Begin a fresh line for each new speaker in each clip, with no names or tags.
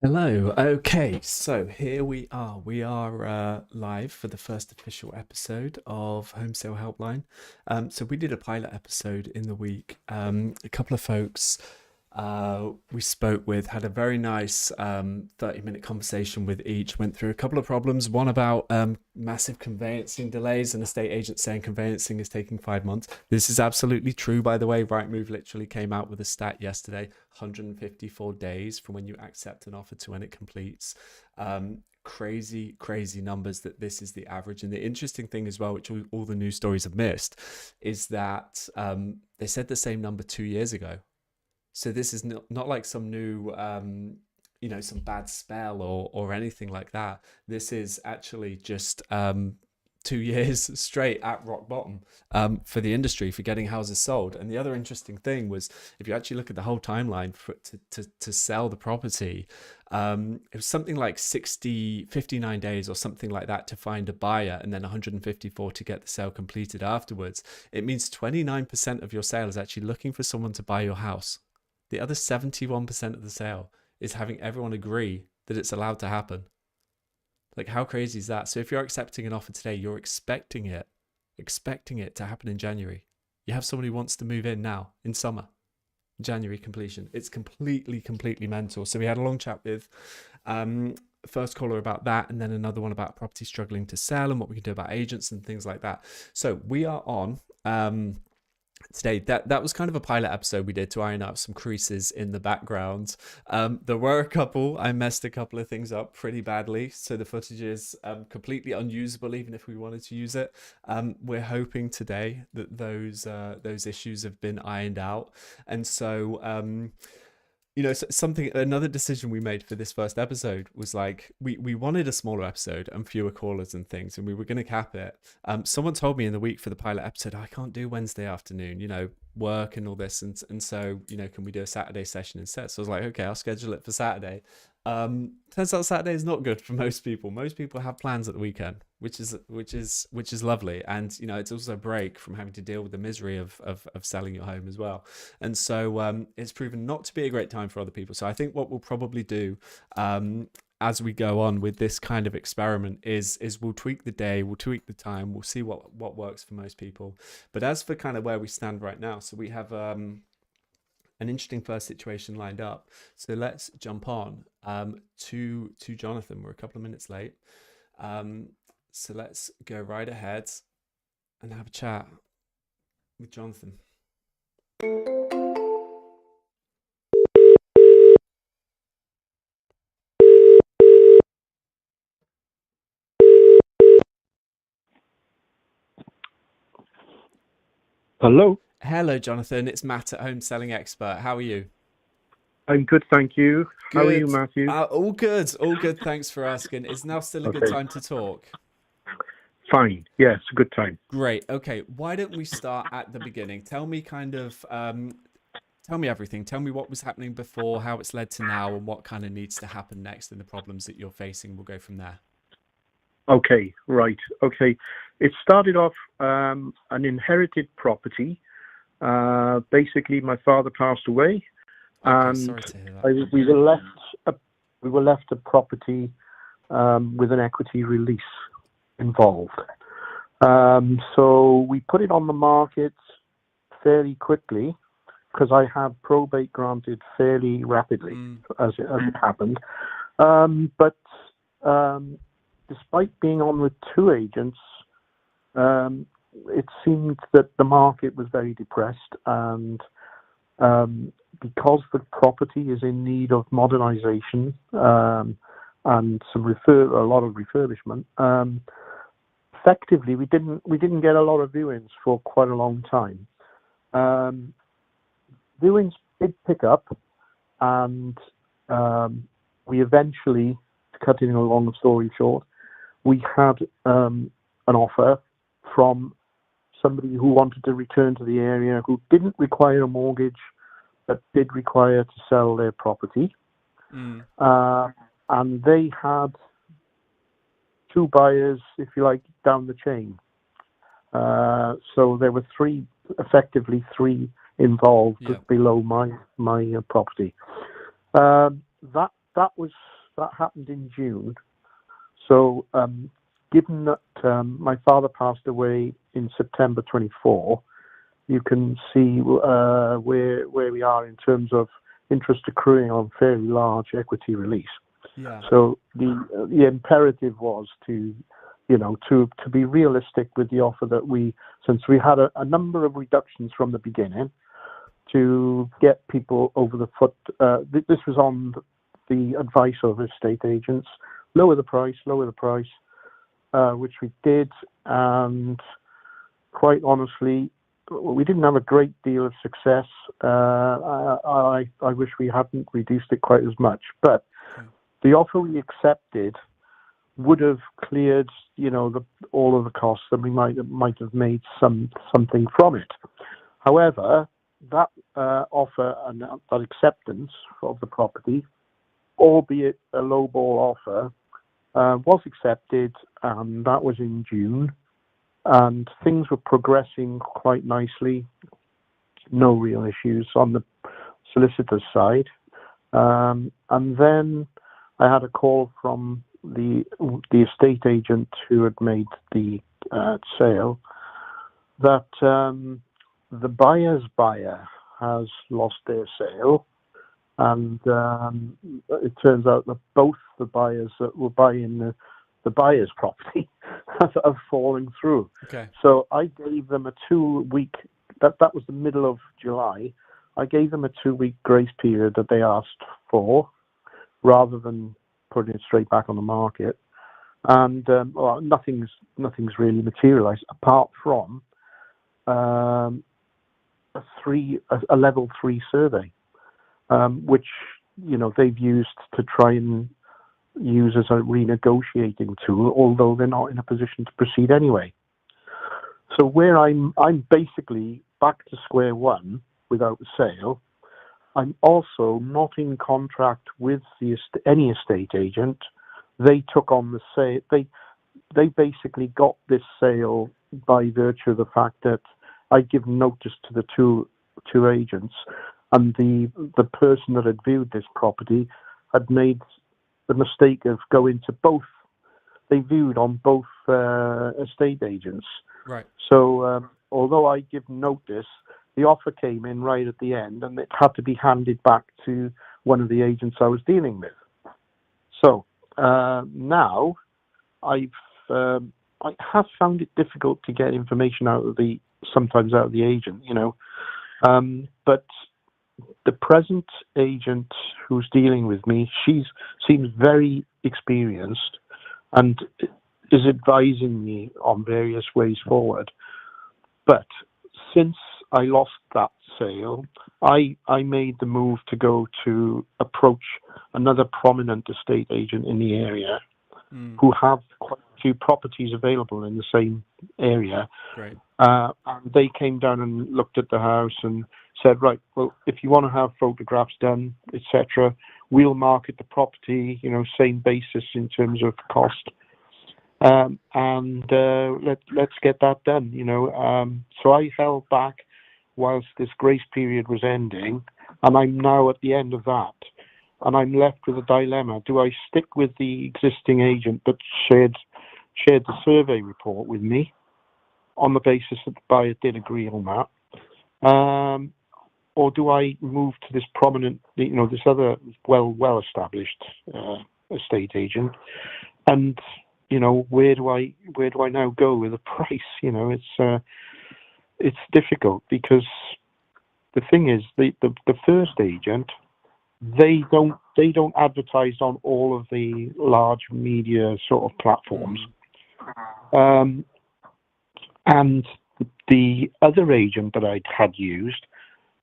Hello. Okay, so here we are. We are live for the first official episode of Home Sale Helpline. So we did a pilot episode in the week. A couple of folks we spoke with had a very nice 30-minute conversation with each, went through a couple of problems, one about massive conveyancing delays, and estate agents saying conveyancing is taking 5 months. This is absolutely true, by the way. Rightmove literally came out with a stat yesterday: 154 days from when you accept an offer to when it completes. Crazy numbers that this is the average. And the interesting thing as well, which all the news stories have missed, is that they said the same number 2 years ago. So this is not like some new, some bad spell or anything like that. This is actually just 2 years straight at rock bottom for the industry for getting houses sold. And the other interesting thing was, if you actually look at the whole timeline to sell the property, it was something like 59 days or something like that to find a buyer, and then 154 to get the sale completed afterwards. It means 29% of your sale is actually looking for someone to buy your house. The other 71% of the sale is having everyone agree that it's allowed to happen. Like, how crazy is that? So if you're accepting an offer today, you're expecting it to happen in January. You have someone who wants to move in now in summer, January completion. It's completely mental. So we had a long chat with first caller about that, and then another one about property struggling to sell and what we can do about agents and things like that. So we are on today. That was kind of a pilot episode we did to iron out some creases in the background. There were I messed a couple of things up pretty badly, so the footage is completely unusable even if we wanted to use it. We're hoping today that those issues have been ironed out. And so another decision we made for this first episode was, like, we wanted a smaller episode and fewer callers and things, and we were going to cap it. Someone told me in the week for the pilot episode, I can't do Wednesday afternoon, work and all this, and so, can we do a Saturday session instead? So I was like, okay, I'll schedule it for Saturday. Turns out Saturday is not good for most people. Most people have plans at the weekend, which is lovely, and it's also a break from having to deal with the misery of selling your home as well. And so it's proven not to be a great time for other people. So I think what we'll probably do as we go on with this kind of experiment is we'll tweak the day, we'll tweak the time, we'll see what works for most people. But as for kind of where we stand right now, so we have an interesting first situation lined up. So let's jump on to Jonathan. We're a couple of minutes late. So let's go right ahead and have a chat with Jonathan.
Hello.
Hello, Jonathan. It's Matt at Home Selling Expert. How are you?
I'm good, thank you. How are you,
Good.
Matthew?
All good. All good. Thanks for asking. Is now still a good
Okay,
time to talk?
fine. Yes, a good time.
Great. Okay. Why don't we start at the beginning? Tell me everything. Tell me what was happening before, how it's led to now, and what kind of needs to happen next, and the problems that you're facing. We'll go from there.
Okay, right. Okay. It started off an inherited property. Basically, my father passed away,
Okay.
and
Sorry to hear that.
I, we were left a property with an equity release involved. So we put it on the market fairly quickly because I had probate granted fairly rapidly, as it happened. But despite being on with two agents, it seemed that the market was very depressed, and because the property is in need of modernization and a lot of refurbishment, effectively we didn't get a lot of viewings for quite a long time. Viewings did pick up, and we eventually, to cut in a long story short, we had an offer from somebody who wanted to return to the area, who didn't require a mortgage, but did require to sell their property.
Mm.
And they had two buyers, if you like, down the chain. So there were effectively three involved
Yeah.
below my property. That that happened in June. So given that my father passed away in September 24, you can see where we are in terms of interest accruing on fairly large equity release.
Yeah.
So the imperative was to be realistic with the offer that since we had a number of reductions from the beginning, to get people over the foot. This was on the advice of estate agents. Lower the price, which we did, and quite honestly, we didn't have a great deal of success. I wish we hadn't reduced it quite as much, but the offer we accepted would have cleared, all of the costs, and we might have made something from it. However, that offer and that acceptance of the property, albeit a lowball offer, was accepted, and that was in June, and things were progressing quite nicely. No real issues on the solicitor's side. And then I had a call from the estate agent who had made the sale that the buyer's buyer has lost their sale, and it turns out that both the buyers that were buying the buyer's property have fallen through.
Okay.
So I gave them a 2-week, that was the middle of July, I gave them a 2-week grace period that they asked for, rather than putting it straight back on the market. And nothing's really materialized apart from a level 3 survey, which they've used to try and use as a renegotiating tool, although they're not in a position to proceed anyway. So where I'm basically back to square one without a sale. I'm also not in contract with any estate agent. They took on the sale. They basically got this sale by virtue of the fact that I give notice to the two agents, and the person that had viewed this property had made the mistake of going to both. They viewed on both estate agents.
Right.
So although I give notice, the offer came in right at the end, and it had to be handed back to one of the agents I was dealing with. So now I have found it difficult to get information sometimes out of the agent, but the present agent who's dealing with me, seems very experienced and is advising me on various ways forward. But since I lost that sale, I made the move to go to approach another prominent estate agent in the area who have quite a few properties available in the same area.
Great.
And they came down and looked at the house and said, right, well, if you want to have photographs done, etc., we'll market the property, same basis in terms of cost. Let's get that done, So I held back whilst this grace period was ending, and I'm now at the end of that. And I'm left with a dilemma. Do I stick with the existing agent that shared the survey report with me on the basis that the buyer did agree on that? Or do I move to this prominent, this other well-established estate agent? And, where do I now go with the price? It's difficult because the thing is, the first agent, they don't advertise on all of the large media sort of platforms. And the other agent that I had used,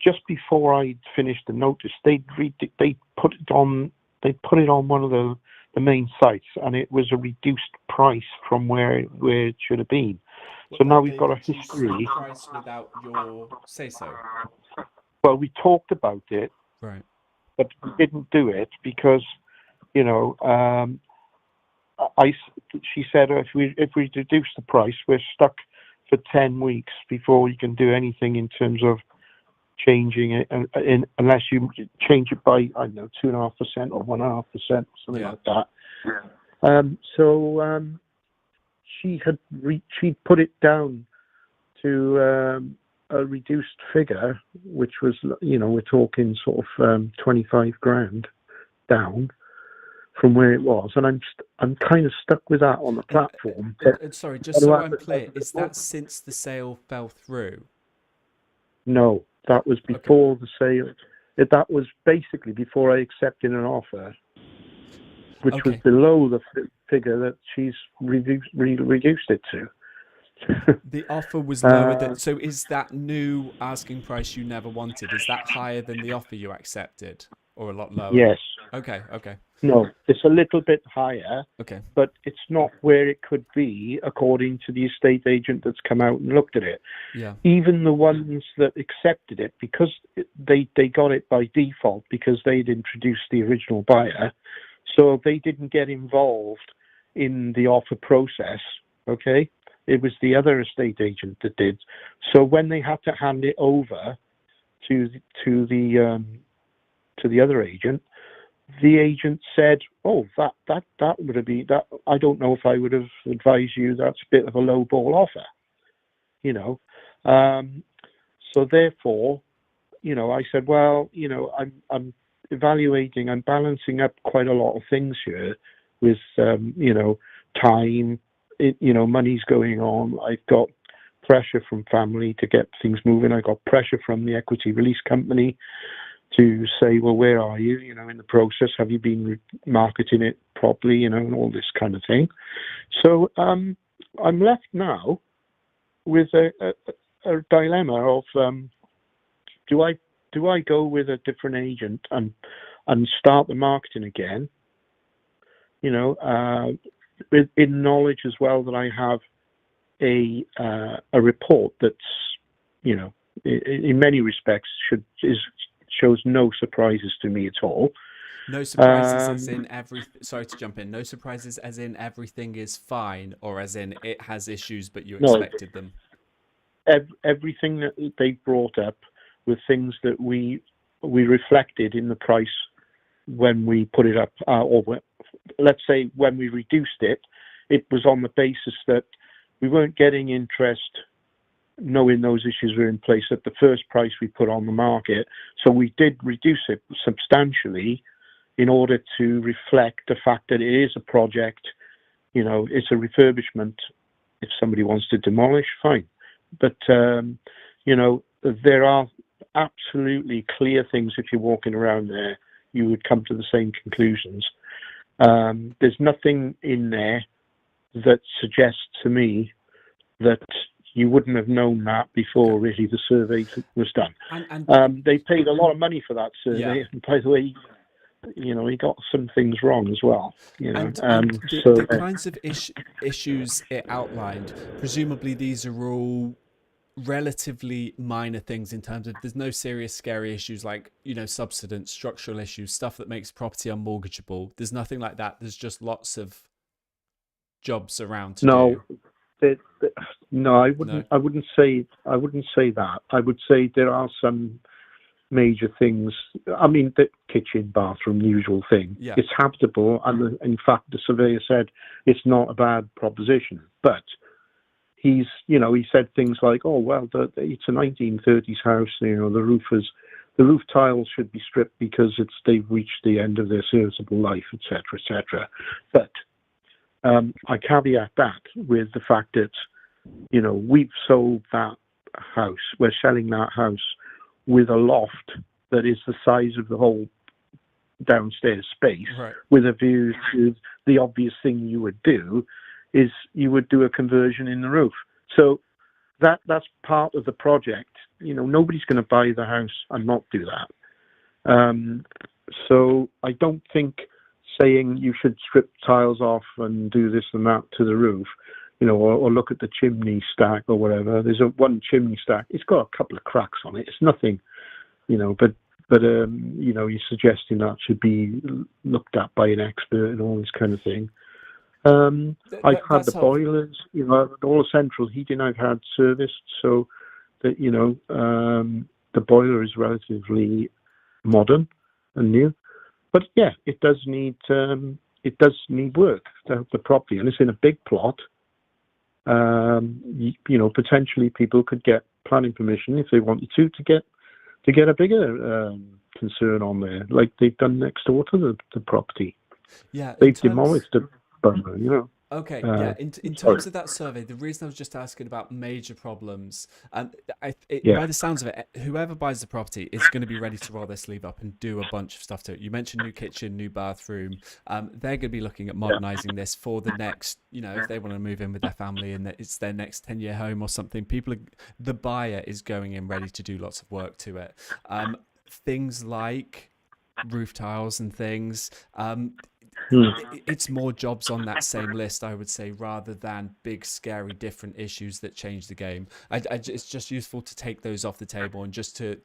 just before I finished the notice, they put it on one of the main sites, and it was a reduced price from where it should have been. So now we've got a history.
Price without your say so.
Well, we talked about it,
right,
but we didn't do it because, she said if we reduce the price, we're stuck for 10 weeks before we can do anything in terms of changing it, unless you change it by, I don't know, 2.5% or 1.5%, something
Yeah.
like that. So she'd put it down to a reduced figure, which was, we're talking sort of 25 grand down from where it was, and I'm kind of stuck with that on the platform.
Sorry, just so I'm clear, is that since the sale fell through?
No, that was before the sale. That was basically before I accepted an offer, which was below the figure that she's reduced it to.
The offer was lower than. So is that new asking price you never wanted? Is that higher than the offer you accepted, or a lot lower?
Yes.
Okay.
No, it's a little bit higher.
Okay.
But it's not where it could be, according to the estate agent that's come out and looked at it.
Yeah.
Even the ones that accepted it, because they got it by default because they'd introduced the original buyer, so they didn't get involved in the offer process. Okay, it was the other estate agent that did. So when they had to hand it over to the other agent, the agent said, "Oh, that would have been that. I don't know if I would have advised you. That's a bit of a low ball offer, So therefore, I said, well, I'm evaluating. I'm balancing up quite a lot of things here with, time. Money's going on. I've got pressure from family to get things moving. I got pressure from the equity release company to say, well, where are you, in the process? Have you been marketing it properly, and all this kind of thing. So I'm left now with a dilemma of, do I go with a different agent and start the marketing again, in knowledge as well that I have a report that's, in many respects shows no surprises to me at all.
No surprises as in sorry to jump in. No surprises as in everything is fine, or as in it has issues but you expected them?
Everything that they brought up were things that we reflected in the price when we put it up, let's say when we reduced it, it was on the basis that we weren't getting interest, knowing those issues were in place at the first price we put on the market. So we did reduce it substantially in order to reflect the fact that it is a project, it's a refurbishment. If somebody wants to demolish, fine. But, there are absolutely clear things. If you're walking around there, you would come to the same conclusions. There's nothing in there that suggests to me that you wouldn't have known that before really the survey was done. And they paid a lot of money for that survey. Yeah. And by the way, he got some things wrong as well.
The kinds of issues it outlined, presumably these are all relatively minor things in terms of there's no serious scary issues like subsidence, structural issues, stuff that makes property unmortgageable. There's nothing like that. There's just lots of jobs around to do.
No, I wouldn't say that. I would say there are some major things. I mean, the kitchen, bathroom, usual thing. Yeah. It's habitable, and in fact, the surveyor said it's not a bad proposition. But he said things like, "Oh well, it's a 1930s house. The roof tiles should be stripped because they've reached the end of their serviceable life, etc., etc." But I caveat that with the fact that we've sold that house. We're selling that house with a loft that is the size of the whole downstairs space, right, with a view to the obvious thing you would do is you would do a conversion in the roof. So that's part of the project. Nobody's going to buy the house and not do that. So I don't think saying you should strip tiles off and do this and that to the roof, or look at the chimney stack or whatever. There's one chimney stack. It's got a couple of cracks on it. It's nothing, but you're suggesting that should be looked at by an expert and all this kind of thing. I've had the boilers, all the central heating I've had serviced, so that the boiler is relatively modern and new, but yeah, it does need work to help the property, and it's in a big plot. Potentially people could get planning permission if they wanted to get a bigger concern on there, like they've done next door to the property.
Yeah,
They've demolished a bungalow,
Okay, yeah. In
sorry.
terms of that survey, the reason I was just asking about major problems,
Yeah,
by the sounds of it, whoever buys the property is going to be ready to roll their sleeve up and do a bunch of stuff to it. You mentioned new kitchen, new bathroom. They're going to be looking at
yeah,
modernizing this for the next, if they want to move in with their family and it's their next 10-year home or something. The buyer is going in ready to do lots of work to it. Things like roof tiles and things. It's more jobs on that same list, I would say, rather than big, scary, different issues that change the game. It's just useful to take those off the table and just to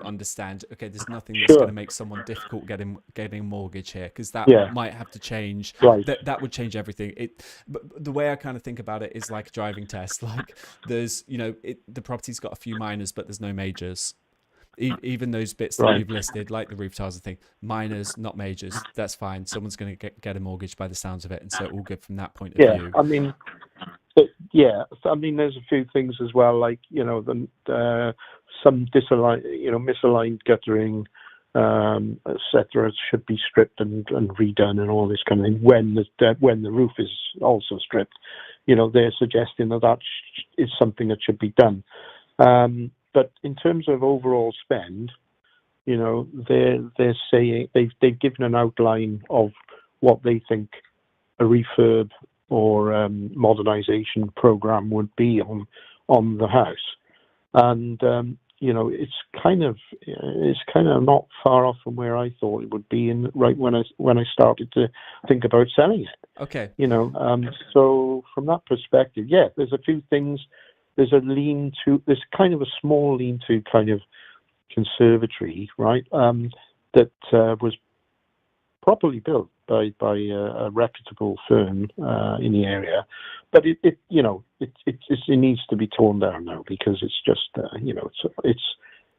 understand. Okay, there's nothing that's going to
sure,
make someone difficult getting a mortgage here, because that
yeah,
might have to change.
right,
That would change everything. But the way I kind of think about it is like a driving test. Like there's the property's got a few minors, but there's no majors. Even those bits that
right.
you've listed, like the roof tiles and thing, minors, not majors, that's fine. Someone's going to get a mortgage by the sounds of it, and so all good from that point of
Yeah,
view.
I mean, there's a few things as well, like some misaligned guttering, etc. should be stripped and redone and all this kind of thing. When the roof is also stripped, they're suggesting that is something that should be done. But in terms of overall spend, they're saying they've given an outline of what they think a refurb or modernization program would be on the house, and it's kind of not far off from where I thought it would be, right when I started to think about selling it.
Okay.
So from that perspective, yeah, there's a few things. There's there's kind of a small lean-to kind of conservatory, right? That was properly built by a reputable firm in the area, but it needs to be torn down now because it's just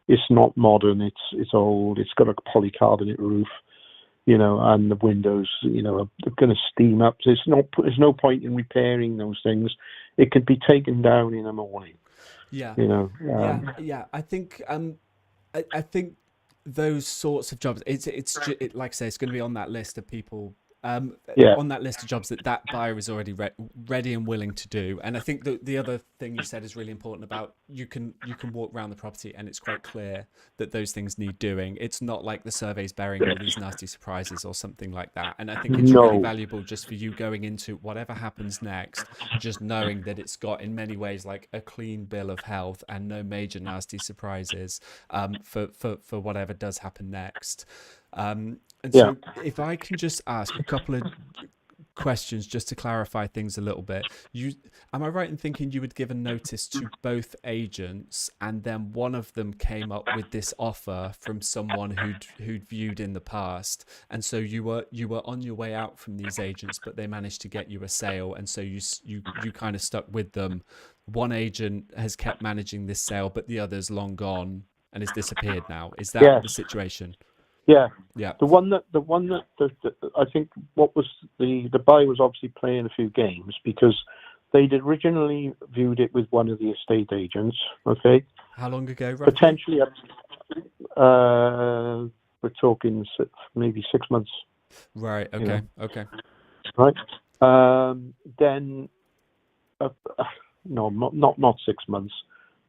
it's not modern. It's old. It's got a polycarbonate roof, and the windows, are going to steam up. There's no point in repairing those things. It could be taken down in a morning.
Yeah.
Yeah.
I think I think those sorts of jobs. Like I say, it's going to be on that list of people.
Yeah.
On that list of jobs that buyer is already ready and willing to do. And I think the other thing you said is really important about you can walk around the property and it's quite clear that those things need doing. It's not like the survey's bearing all these nasty surprises or something like that. And I think it's really valuable just for you going into whatever happens next, just knowing that it's got in many ways like a clean bill of health and no major nasty surprises for whatever does happen next. So if I can just ask a couple of questions just to clarify things a little bit. Am I right in thinking you would give a notice to both agents and then one of them came up with this offer from someone who'd viewed in the past, and so you were on your way out from these agents, but they managed to get you a sale, and so you kind of stuck with them. One agent has kept managing this sale, but the other's long gone and has disappeared now. Is that the situation?
Yeah.
Yeah.
The one that I think what was the buyer was obviously playing a few games because they'd originally viewed it with one of the estate agents. Okay.
How long ago, roughly?
Potentially, we're talking maybe 6 months.
Right. Okay. Okay.
Right. Then, no, not 6 months.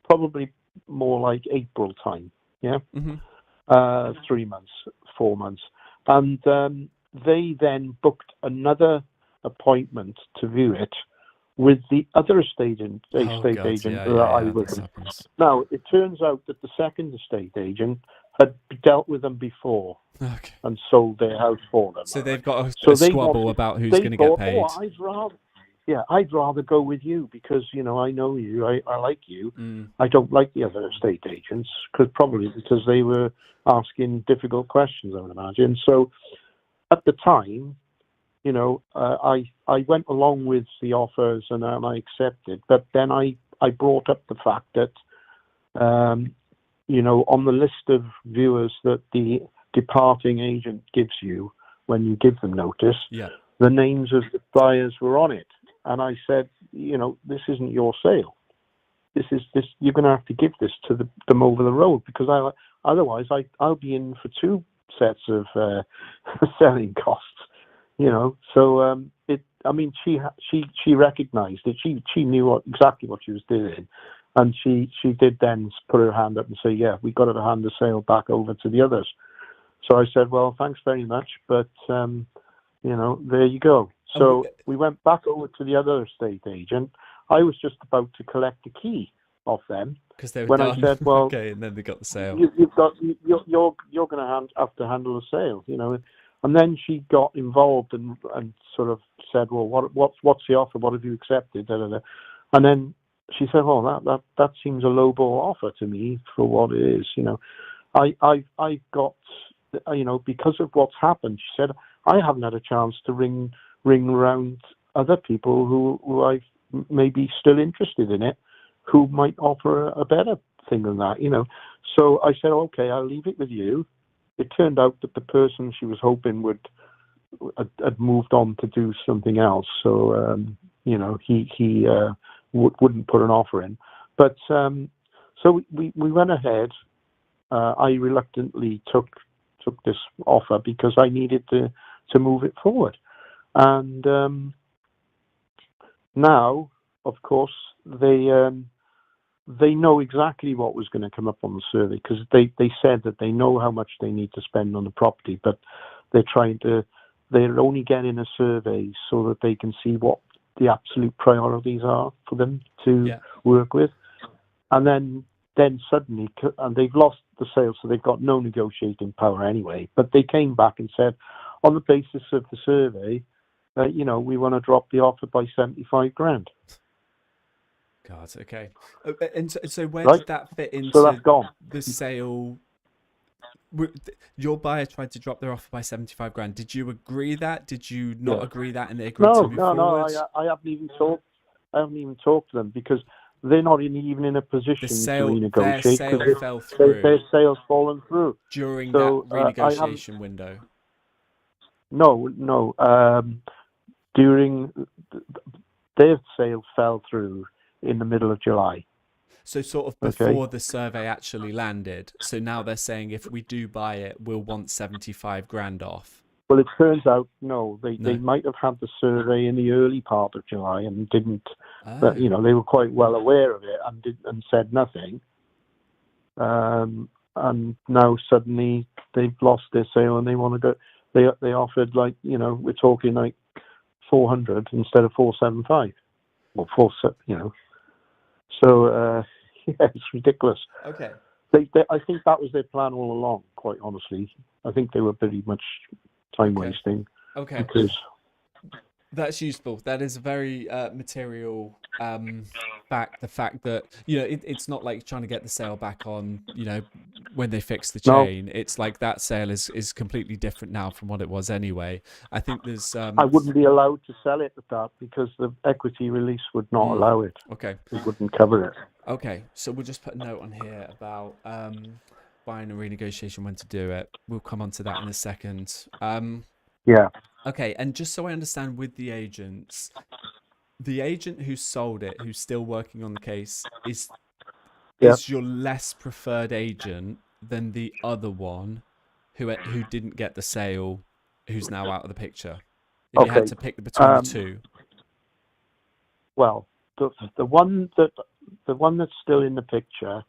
Probably more like April time. Yeah.
Mm-hmm.
3 months, 4 months, and they then booked another appointment to view it with the other estate agent that I was with. Now it turns out that the second estate agent had dealt with them before and sold their house for them.
So they've got a squabble about who's going to get paid.
I'd rather go with you because I know you, I like you. I don't like the other estate agents because they were asking difficult questions, I would imagine. So at the time, I went along with the offers and I accepted. But then I brought up the fact that on the list of viewers that the departing agent gives you when you give them notice,
Yeah.
the names of the buyers were on it. And I said, this isn't your sale. This. You're going to have to give this to them over the road, because otherwise I'll be in for two sets of selling costs. So she recognised it. She knew exactly what she was doing, and she did then put her hand up and say, yeah, we got to hand the sale back over to the others. So I said, well, thanks very much, but there you go. So we went back over to the other estate agent. I was just about to collect the key off them
Because they were
when
done.
I said, well,
okay, and then they got the sale.
you're going to have to handle the sale, And then she got involved and sort of said, well, what's the offer? What have you accepted? Da, da, da. And then she said, well, that seems a lowball offer to me for what it is. I've got, because of what's happened, she said, I haven't had a chance to ring around other people who I may be still interested in it, who might offer a better thing than that, So I said, okay, I'll leave it with you. It turned out that the person she was hoping had moved on to do something else. So, he wouldn't put an offer in. But so we went ahead. I reluctantly took this offer because I needed to move it forward. And now, of course, they know exactly what was going to come up on the survey, because they said that they know how much they need to spend on the property, but they're only getting a survey so that they can see what the absolute priorities are for them to work with. And then suddenly, and they've lost the sale, so they've got no negotiating power anyway, but they came back and said, on the basis of the survey, we want to drop the offer by 75 grand.
God, okay. And so where
Right?
did that fit into
So that's gone.
the sale? Your buyer tried to drop their offer by 75 grand. Did you agree that? Did you not agree that, and they agreed to move forward?
No. I haven't even talked. I haven't even talked to them, because they're not even in a position to renegotiate.
Their sale fell through.
Their sale's fallen through
During that renegotiation window.
No. During their sale fell through in the middle of July.
So sort of before the survey actually landed. So now they're saying, if we do buy it, we'll want 75 grand off.
Well, it turns out, no. They might have had the survey in the early part of July and didn't. But, they were quite well aware of it and said nothing. And now suddenly they've lost their sale and they want to go. They offered, we're talking like 400 instead of 475. Well, So, it's ridiculous.
Okay.
I think that was their plan all along, quite honestly. I think they were pretty much time wasting.
Okay.
Because
that's useful. That is a very material fact. The fact that it's not like trying to get the sale back on when they fix the chain. No. It's like that sale is completely different now from what it was anyway. I think there's
I wouldn't be allowed to sell it at that, because the equity release would not allow it.
Okay.
It wouldn't cover it.
Okay, so we'll just put a note on here about buying a renegotiation, when to do it. We'll come on to that in a second.
Yeah.
Okay, and just so I understand, with the agents, the agent who sold it, who's still working on the case, is your less preferred agent than the other one who didn't get the sale, who's now out of the picture? If you had to pick between the two.
Well, the one that's still in the picture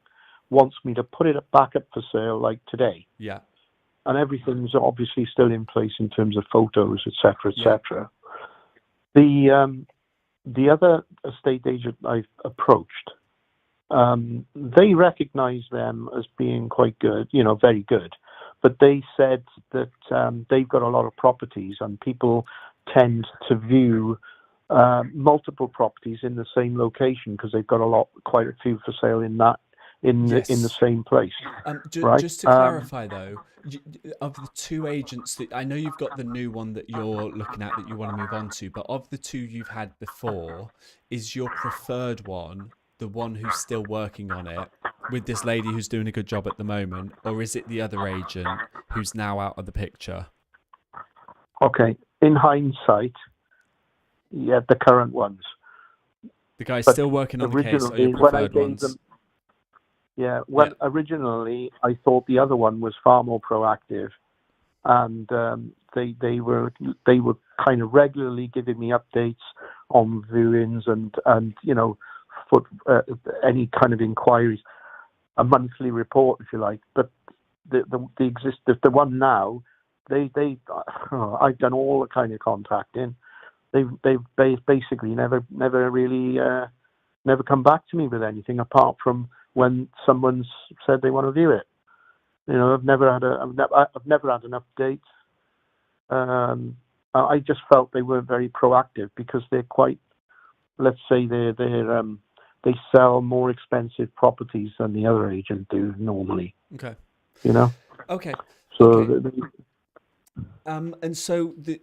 wants me to put it back up for sale like today.
Yeah.
And everything's obviously still in place in terms of photos, etc., etc. The other estate agent I've approached, they recognise them as being quite good, very good. But they said that they've got a lot of properties, and people tend to view multiple properties in the same location, because they've got quite a few for sale in the same place. Right?
Just to clarify, though, of the two agents that I know, you've got the new one that you're looking at that you want to move on to, but of the two you've had before, is your preferred one the one who's still working on it, with this lady who's doing a good job at the moment, or is it the other agent who's now out of the picture?
Okay, in hindsight, yeah, the current ones.
The guy's
But
still working on the case, or your
originally, when I
preferred
gave
ones?
them, yeah,
Yeah.
originally I thought the other one was far more proactive, and they were kind of regularly giving me updates on viewings and for any kind of inquiries, a monthly report if you like. But the one now, I've done all the kind of contacting. They've basically never really never come back to me with anything apart from when someone's said they want to view it. I've never had an update. I just felt they weren't very proactive because they're quite, let's say they sell more expensive properties than the other agent do normally.
Okay.
Okay.
So
okay.
And so the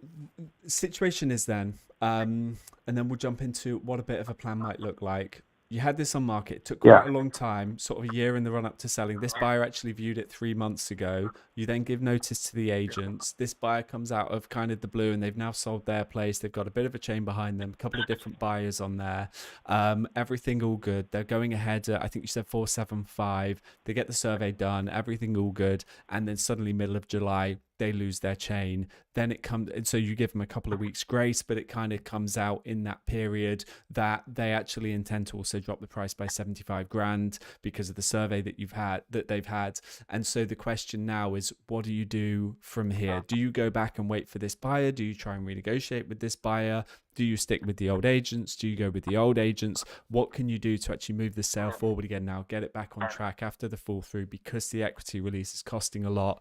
situation is then, and then we'll jump into what a bit of a plan might look like. You had this on market. It took quite a long time, sort of a year in the run up to selling. This buyer actually viewed it 3 months ago. You then give notice to the agents. This buyer comes out of kind of the blue, and they've now sold their place. They've got a bit of a chain behind them, a couple of different buyers on there. Everything all good. They're going ahead at, I think you said 475. They get the survey done. Everything all good. And then suddenly middle of July, they lose their chain. Then it comes, and so you give them a couple of weeks grace, but it kind of comes out in that period that they actually intend to also drop the price by 75 grand because of the survey that they've had. And so the question now is, what do you do from here? Do you go back and wait for this buyer? Do you try and renegotiate with this buyer? Do you stick with the old agents? Do you go with the old agents? What can you do to actually move the sale forward again now, get it back on track after the fall through, because the equity release is costing a lot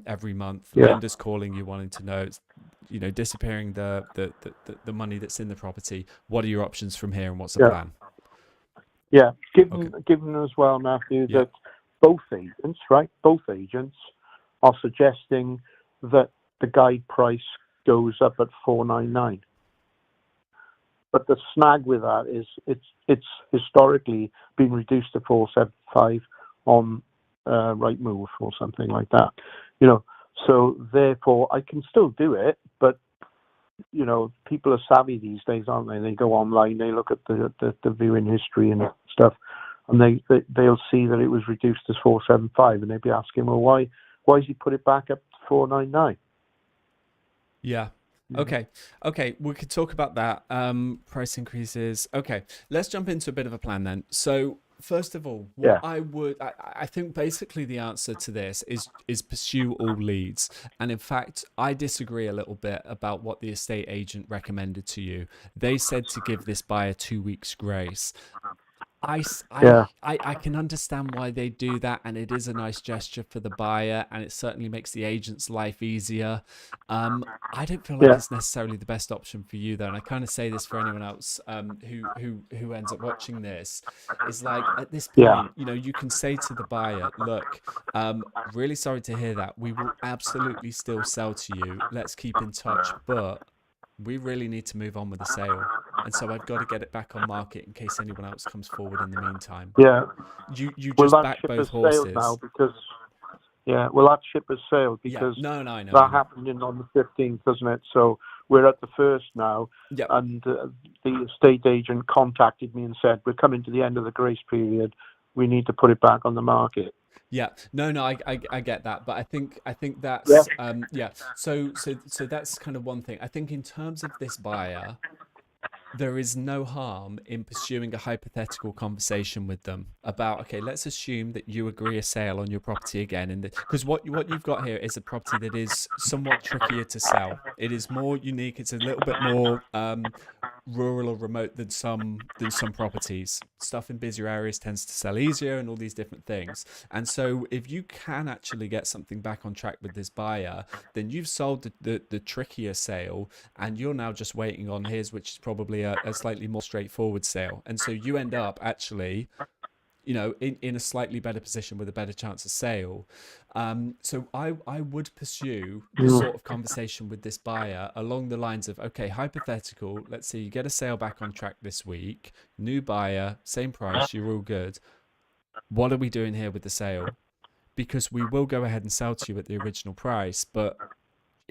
every month. Lenders calling you wanting to know, disappearing the money that's in the property. What are your options from here, and what's the plan?
Yeah, given as well, Matthew, that both agents are suggesting that the guide price goes up at 499. But the snag with that is it's historically been reduced to 475 on Rightmove or something like that. So therefore I can still do it, but people are savvy these days, aren't they? They go online, they look at the viewing history and stuff, and they'll see that it was reduced to 475, and they'll be asking, well, why has he put it back up to 499?
Yeah. Okay, we could talk about that. Price increases. Okay, let's jump into a bit of a plan then. So first of all, I think basically the answer to this is pursue all leads. And in fact, I disagree a little bit about what the estate agent recommended to you. They said to give this buyer 2 weeks grace. I can understand why they do that, and it is a nice gesture for the buyer, and it certainly makes the agent's life easier. I don't feel like it's necessarily the best option for you, though, and I kind of say this for anyone else who ends up watching this. Is like, at this point, you can say to the buyer, look, really sorry to hear that. We will absolutely still sell to you. Let's keep in touch, but we really need to move on with the sale. And so I've got to get it back on market in case anyone else comes forward in the meantime.
Yeah.
You just back both horses.
Now because, that ship has sailed because
I know.
That happened on the 15th, doesn't it? So we're at the 1st now.
Yep.
And the estate agent contacted me and said, we're coming to the end of the grace period. We need to put it back on the market.
Yeah, no, I get that, but I think that's So that's kind of one thing. I think in terms of this buyer, there is no harm in pursuing a hypothetical conversation with them about, okay, let's assume that you agree a sale on your property again, and because what you've got here is a property that is somewhat trickier to sell. It is more unique. It's a little bit more rural or remote than some properties. Stuff in busier areas tends to sell easier, and all these different things. And so if you can actually get something back on track with this buyer, then you've sold the trickier sale, and you're now just waiting on his, which is probably a slightly more straightforward sale. And so you end up actually, in a slightly better position with a better chance of sale. So I would pursue this sort of conversation with this buyer along the lines of, okay, hypothetical, let's say you get a sale back on track this week, new buyer, same price, you're all good. what are we doing here with the sale? Because we will go ahead and sell to you at the original price,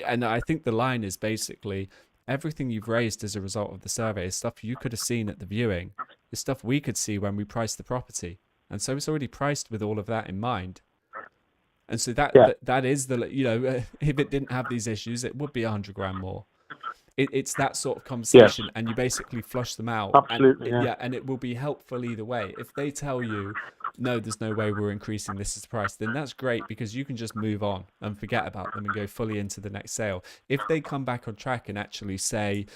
and I think the line is basically everything you've raised as a result of the survey is stuff you could have seen at the viewing. It's stuff we could see when we priced the property. And so it's already priced with all of that in mind. And so that is if it didn't have these issues, it would be 100 grand more. It's that sort of conversation, and you basically flush them out.
Absolutely,
and it will be helpful either way. If they tell you, no, there's no way we're increasing, this is the price, then that's great, because you can just move on and forget about them and go fully into the next sale. If they come back on track and actually say,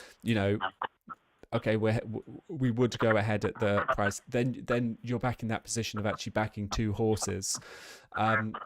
okay, we would go ahead at the price, then you're back in that position of actually backing two horses. And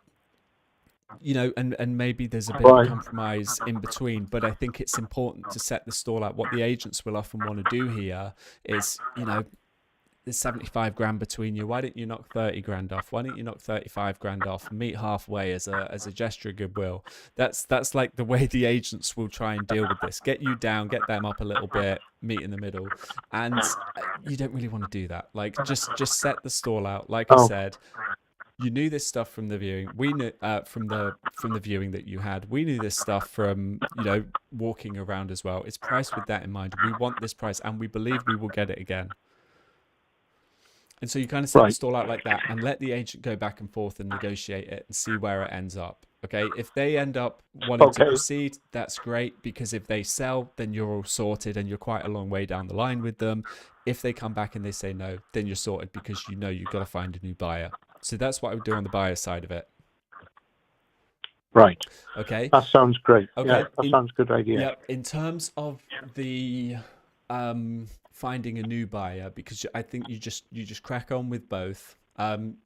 maybe there's a bit of a compromise in between, but I think it's important to set the stall out. What the agents will often want to do here is, there's 75 grand between you. Why don't you knock 30 grand off? Why don't you knock 35 grand off? Meet halfway as a gesture of goodwill. That's like the way the agents will try and deal with this. Get you down, get them up a little bit, meet in the middle. And you don't really want to do that. Like, just set the stall out. Like I said, you knew this stuff from the viewing. We knew from the viewing that you had. We knew this stuff from walking around as well. It's priced with that in mind. We want this price, and we believe we will get it again. And so you kind of set the stall out like that, and let the agent go back and forth and negotiate it and see where it ends up. Okay, if they end up wanting to proceed, that's great, because if they sell, then you're all sorted and you're quite a long way down the line with them. If they come back and they say no, then you're sorted, because you've got to find a new buyer. So that's what I would do on the buyer side of it.
Right.
Okay.
That sounds great.
Okay.
Yeah, that sounds a good idea.
Yeah. In terms of the finding a new buyer, because I think you just crack on with both.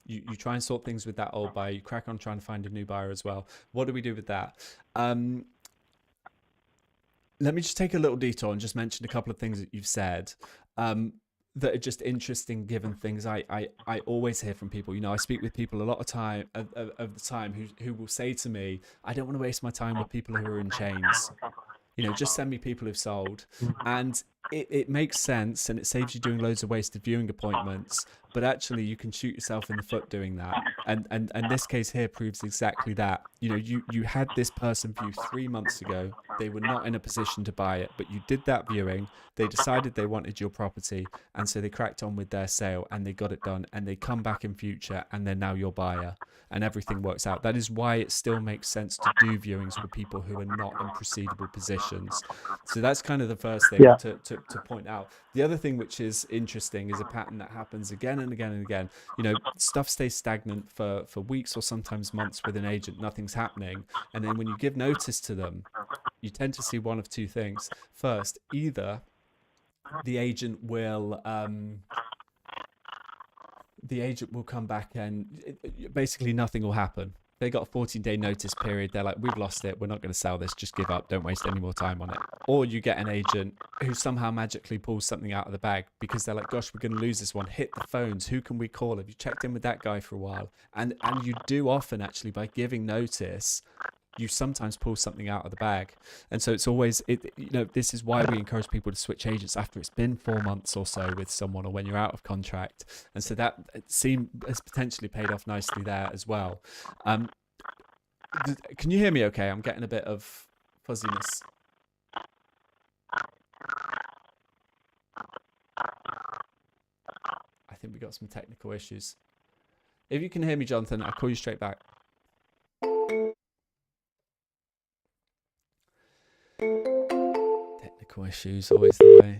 You try and sort things with that old buyer. You crack on trying to find a new buyer as well. What do we do with that? Let me just take a little detour and just mention a couple of things that you've said. That are just interesting, given things I always hear from people. I speak with people a lot of the time who will say to me, I don't want to waste my time with people who are in chains. Just send me people who've sold. And it makes sense, and it saves you doing loads of wasted viewing appointments, but actually you can shoot yourself in the foot doing that. And this case here proves exactly that. You had this person view 3 months ago. They were not in a position to buy it, but you did that viewing. They decided they wanted your property, and so they cracked on with their sale, and they got it done, and they come back in future, and they're now your buyer, and everything works out. That is why it still makes sense to do viewings with people who are not in proceedable positions. So that's kind of the first thing to point out. The other thing which is interesting is a pattern that happens again and again and again. Stuff stays stagnant for weeks or sometimes months with an agent. Nothing's happening. And then when you give notice to them, you tend to see one of two things. First, either the agent will come back and basically nothing will happen. They got a 14-day notice period. They're like, we've lost it. We're not going to sell this. Just give up. Don't waste any more time on it. Or you get an agent who somehow magically pulls something out of the bag, because they're like, gosh, we're going to lose this one. Hit the phones. Who can we call? Have you checked in with that guy for a while? And you do often, actually, by giving notice, you sometimes pull something out of the bag. And so it's always, this is why we encourage people to switch agents after it's been 4 months or so with someone, or when you're out of contract. And so that has potentially paid off nicely there as well. Can you hear me okay? I'm getting a bit of fuzziness. I think we got some technical issues. If you can hear me, Jonathan, I'll call you straight back. Technical issues, always the way.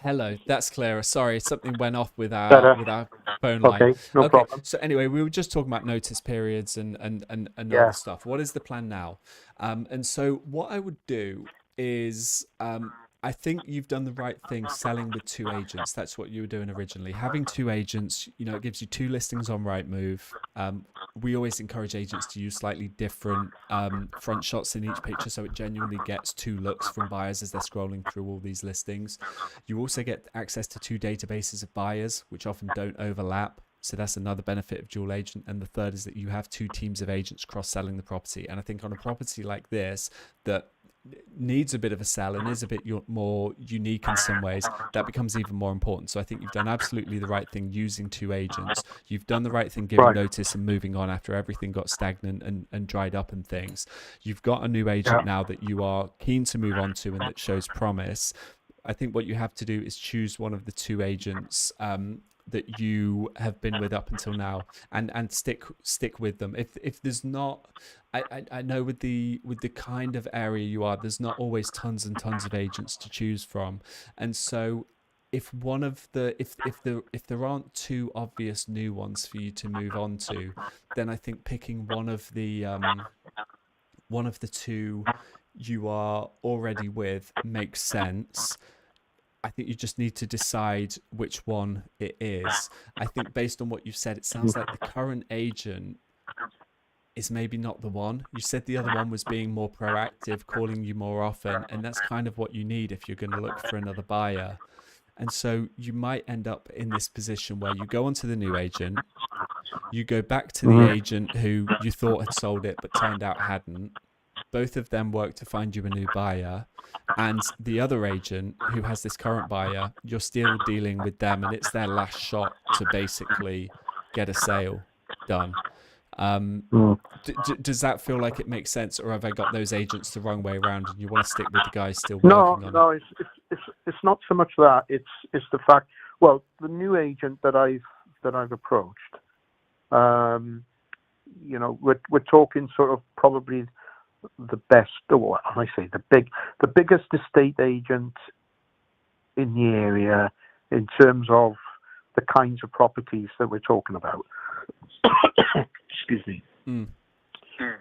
Hello, that's clearer. Sorry, something went off with our phone line.
Okay, no problem.
So anyway, we were just talking about notice periods and other stuff. What is the plan now? And so what I would do is, I think you've done the right thing selling with two agents. That's what you were doing originally. Having two agents, it gives you two listings on Rightmove. We always encourage agents to use slightly different front shots in each picture, so it genuinely gets two looks from buyers as they're scrolling through all these listings. You also get access to two databases of buyers, which often don't overlap. So that's another benefit of dual agent. And the third is that you have two teams of agents cross-selling the property. And I think on a property like this that needs a bit of a sell and is a bit more unique in some ways, that becomes even more important. So I think you've done absolutely the right thing using two agents. You've done the right thing giving
Right.
notice and moving on after everything got stagnant and dried up and things. You've got a new agent now that you are keen to move on to and that shows promise. I think what you have to do is choose one of the two agents that you have been with up until now, and stick with them. If there's not, I know with the kind of area you are, there's not always tons and tons of agents to choose from, and so if one of the if there aren't two obvious new ones for you to move on to, then I think picking one of the two you are already with makes sense. I think you just need to decide which one it is. I think based on what you've said, it sounds like the current agent is maybe not the one. You said the other one was being more proactive, calling you more often, and that's kind of what you need if you're going to look for another buyer. And so you might end up in this position where you go onto the new agent, you go back to the agent who you thought had sold it but turned out hadn't. Both of them work to find you a new buyer, and the other agent who has this current buyer, you're still dealing with them, and it's their last shot to basically get a sale done. Does that feel like it makes sense, or have I got those agents the wrong way around and you want to stick with the guys still working on it?
It's not so much that. It's the fact. Well, the new agent that I've approached, we're talking sort of probably the best, or I say the biggest estate agent in the area in terms of the kinds of properties that we're talking about. Excuse me.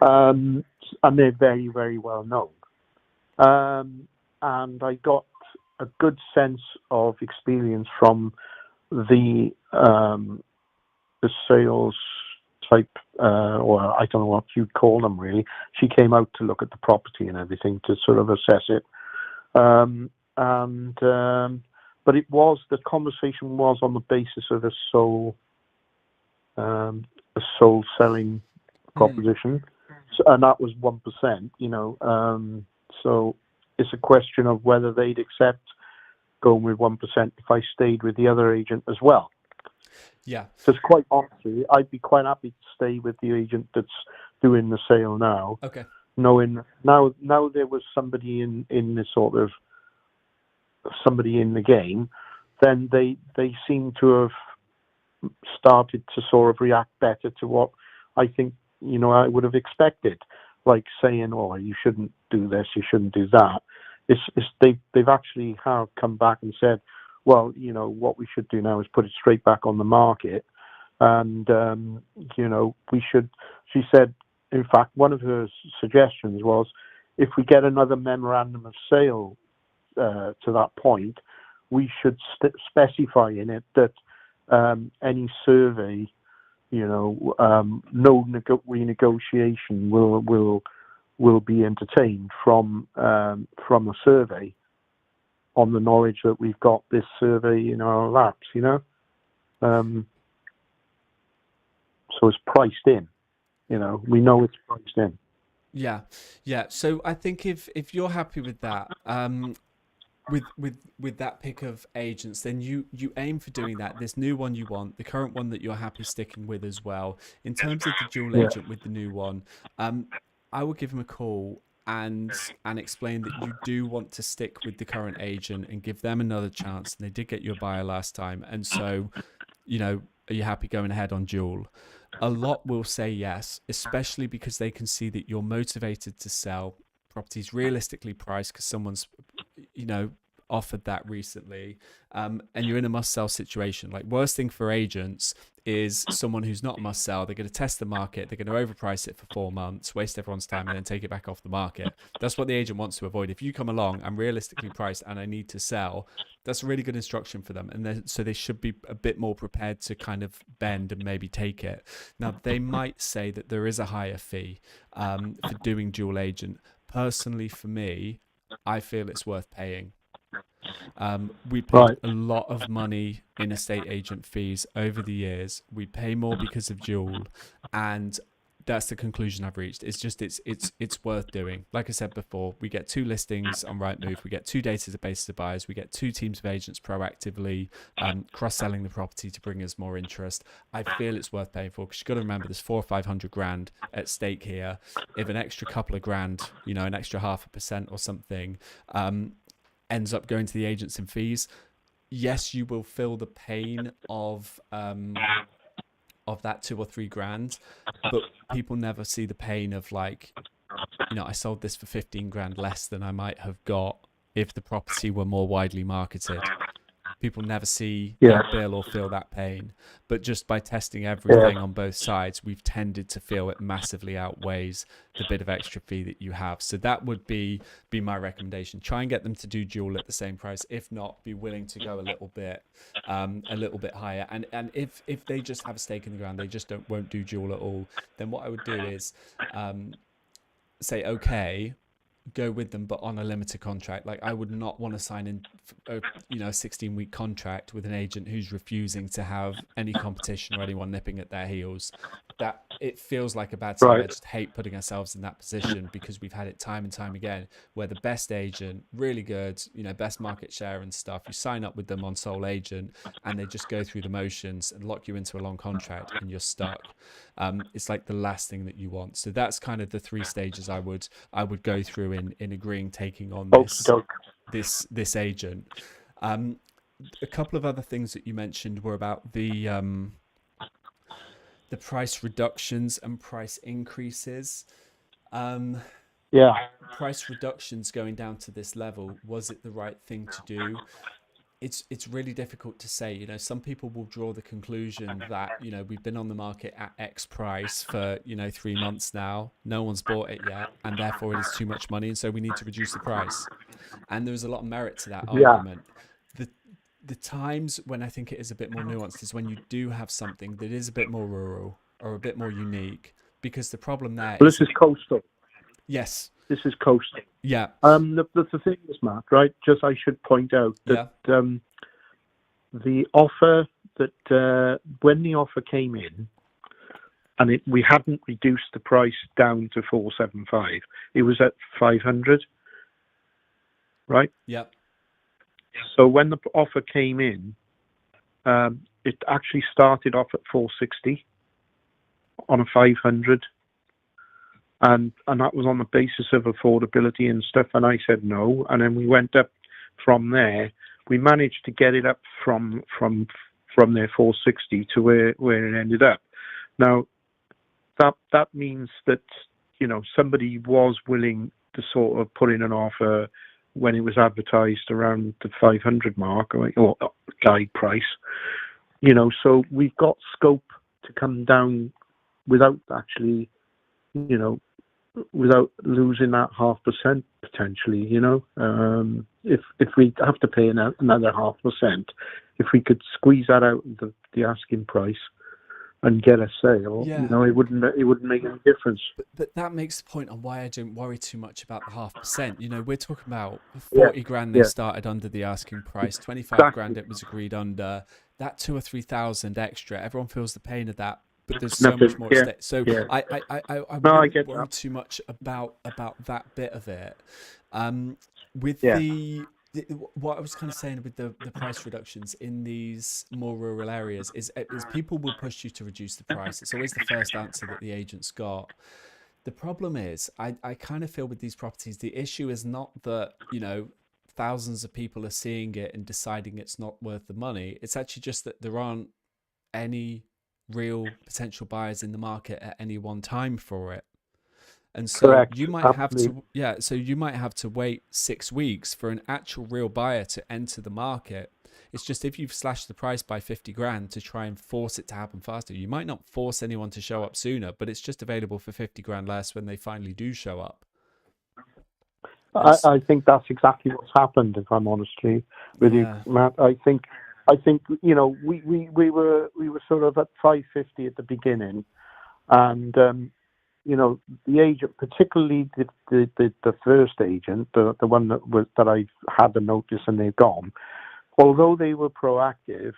And they're very, very well known. And I got a good sense of experience from the sales type, or I don't know what you'd call them really. She came out to look at the property and everything to sort of assess it. But the conversation was on the basis of a sole selling proposition, and that was 1%. So it's a question of whether they'd accept going with 1% if I stayed with the other agent as well.
Yeah.
Because quite honestly, I'd be quite happy to stay with the agent that's doing the sale now.
Okay.
Knowing now there was somebody in the sort of somebody in the game, then they seem to have started to sort of react better to what I think I would have expected, like saying, "Oh, you shouldn't do this, you shouldn't do that." They've actually have come back and said, "Well, what we should do now is put it straight back on the market, and we should." She said, in fact, one of her suggestions was, if we get another memorandum of sale to that point, we should specify in it that any survey, no renegotiation will be entertained from a survey, on the knowledge that we've got this survey in our laps, so it's priced in. We know it's priced in.
Yeah. So I think if you're happy with that, with that pick of agents, then you aim for doing that. This new one you want, the current one that you're happy sticking with as well. In terms of the dual agent with the new one, I will give him a call and explain that you do want to stick with the current agent and give them another chance. And they did get you a buyer last time, and so are you happy going ahead on dual? A lot will say yes, especially because they can see that you're motivated to sell properties realistically priced because someone's offered that recently, and you're in a must sell situation. Like, worst thing for agents is someone who's not a must sell. They're going to test the market, they're going to overprice it for 4 months, waste everyone's time, and then take it back off the market. That's what the agent wants to avoid. If you come along, I'm realistically priced and I need to sell, that's a really good instruction for them, and so they should be a bit more prepared to kind of bend and maybe take it. Now, they might say that there is a higher fee for doing dual agent. Personally, for me, I feel it's worth paying. We paid
Right.
a lot of money in estate agent fees over the years. We pay more because of dual, and that's the conclusion I've reached. It's just it's worth doing. Like I said before, we get 2 listings on Rightmove, we get 2 databases of buyers, we get 2 teams of agents proactively cross-selling the property to bring us more interest. I feel it's worth paying for, because you've got to remember there's 400 or 500 grand at stake here. If an extra couple of grand, an extra 0.5% or something, ends up going to the agents in fees, yes, you will feel the pain of that 2 or 3 grand, but people never see the pain of, like, I sold this for 15 grand less than I might have got if the property were more widely marketed. People never see
Yeah.
that bill or feel that pain, but just by testing
Yeah.
everything on both sides, we've tended to feel it massively outweighs the bit of extra fee that you have. So that would be my recommendation. Try and get them to do dual at the same price. If not, be willing to go a little bit higher. And if they just have a stake in the ground, they just won't do dual at all, then what I would do is say, okay, go with them, but on a limited contract. Like, I would not want to sign in a 16-week contract with an agent who's refusing to have any competition or anyone nipping at their heels. That it feels like a bad sign.
Right.
I just hate putting ourselves in that position, because we've had it time and time again where the best agent, really good, best market share and stuff, you sign up with them on sole agent and they just go through the motions and lock you into a long contract and you're stuck. It's like the last thing that you want. So that's kind of the 3 stages I would go through in agreeing, taking on this agent. A couple of other things that you mentioned were about the price reductions and price increases. Price reductions going down to this level, was it the right thing to do? It's really difficult to say. Some people will draw the conclusion that, we've been on the market at X price for, 3 months now, no one's bought it yet, and therefore it is too much money, and so we need to reduce the price. And there's a lot of merit to that argument. The times when I think it is a bit more nuanced is when you do have something that is a bit more rural or a bit more unique, because the problem there
This is coastal.
Yes.
This is coastal.
Yeah.
The thing is, Matt, right? Just I should point out that the offer that when the offer came in, and we hadn't reduced the price down to 475, it was at 500, right?
Yep.
So when the offer came in, it actually started off at 460 on a 500. And that was on the basis of affordability and stuff. And I said no. And then we went up from there. We managed to get it up from their 460 to where it ended up. Now, that means that, somebody was willing to sort of put in an offer when it was advertised around the 500 mark or guide price. So we've got scope to come down without actually, without losing that 0.5% potentially, if we have to pay another 0.5%, if we could squeeze that out of the asking price and get a sale, it wouldn't make any difference.
But that makes the point on why I don't worry too much about the 0.5%. We're talking about 40 grand they started under the asking price, 25 grand it was agreed under. That 2,000 or 3,000 extra, everyone feels the pain of that. But there's so much more at stake. So I wouldn't worry too much about that bit of it. What I was kind of saying with the price reductions in these more rural areas is people will push you to reduce the price. It's always the first answer that the agent's got. The problem is, I kind of feel with these properties, the issue is not that, thousands of people are seeing it and deciding it's not worth the money. It's actually just that there aren't any real potential buyers in the market at any one time for it. And so
Correct.
you might have to wait 6 weeks for an actual real buyer to enter the market. It's just if you've slashed the price by 50 grand to try and force it to happen faster, you might not force anyone to show up sooner, but it's just available for 50 grand less when they finally do show up.
I think that's exactly what's happened, if I'm honest with you, Matt. I think we were sort of at 550 at the beginning, and the agent, particularly the first agent, the one that I had the notice and they've gone. Although they were proactive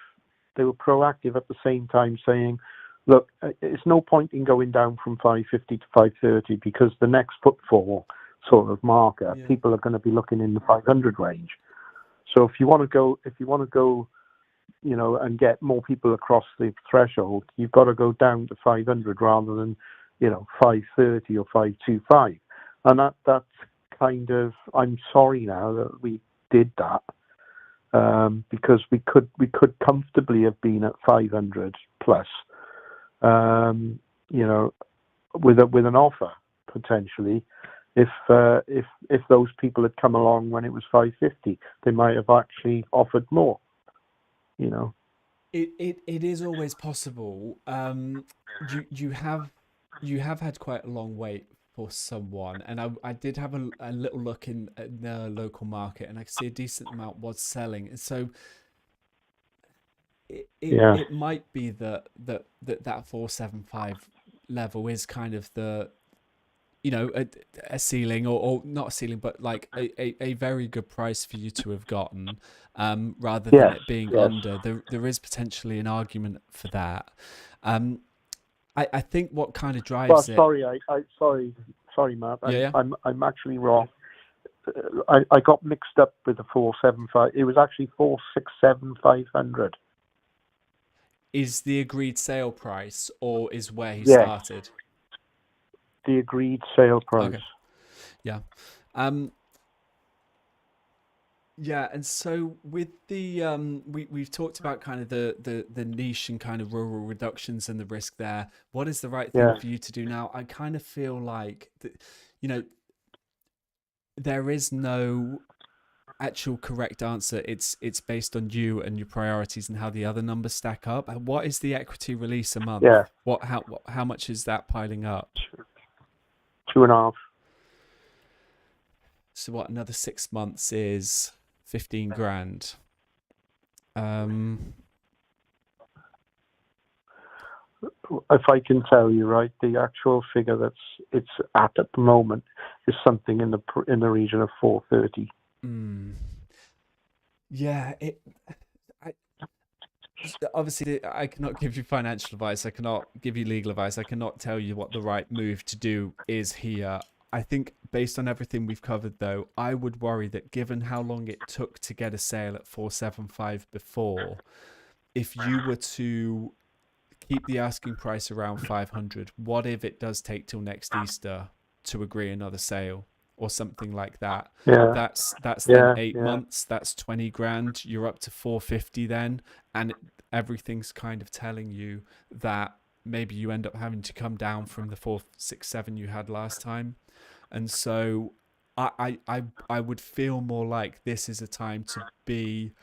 at the same time saying, look, it's no point in going down from 550 to 530 because the next footfall sort of marker, people are going to be looking in the 500 range. So if you want to go, and get more people across the threshold, you've got to go down to 500 rather than, 530 or 525. And that's kind of, I'm sorry now that we did that, because we could comfortably have been at 500 plus, with an offer potentially. If those people had come along when it was 550, they might have actually offered more.
It is always possible. You have had quite a long wait for someone, and I did have a little look in the local market, and I could see a decent amount was selling, and so it might be that 475 level is kind of the a ceiling, or not a ceiling, but like a very good price for you to have gotten, rather than it being under. There is potentially an argument for that. I think what kind of drives it.
Sorry, Matt. I'm actually wrong. I got mixed up with the 475. It was actually 467,500.
Is the agreed sale price, or is where he started?
The agreed sale price.
Okay. Yeah. Yeah, and so with the we've talked about kind of the niche and kind of rural reductions and the risk there. What is the right thing for you to do now? I kind of feel like there is no actual correct answer. It's based on you and your priorities and how the other numbers stack up. What is the equity release a month?
Yeah.
How much is that piling up?
2.5.
So what, another 6 months is 15 grand.
If I can tell you, right, the actual figure it's at the moment is something in the region of 430.
Yeah, obviously I cannot give you financial advice. I cannot give you legal advice. I cannot tell you what the right move to do is here. I think based on everything we've covered, though, I would worry that given how long it took to get a sale at 475 before, if you were to keep the asking price around 500, what if it does take till next Easter to agree another sale or something like that? That's then 8 months. That's 20 grand. You're up to 450 then, and everything's kind of telling you that maybe you end up having to come down from the 467 you had last time. And so I would feel more like this is a time to be,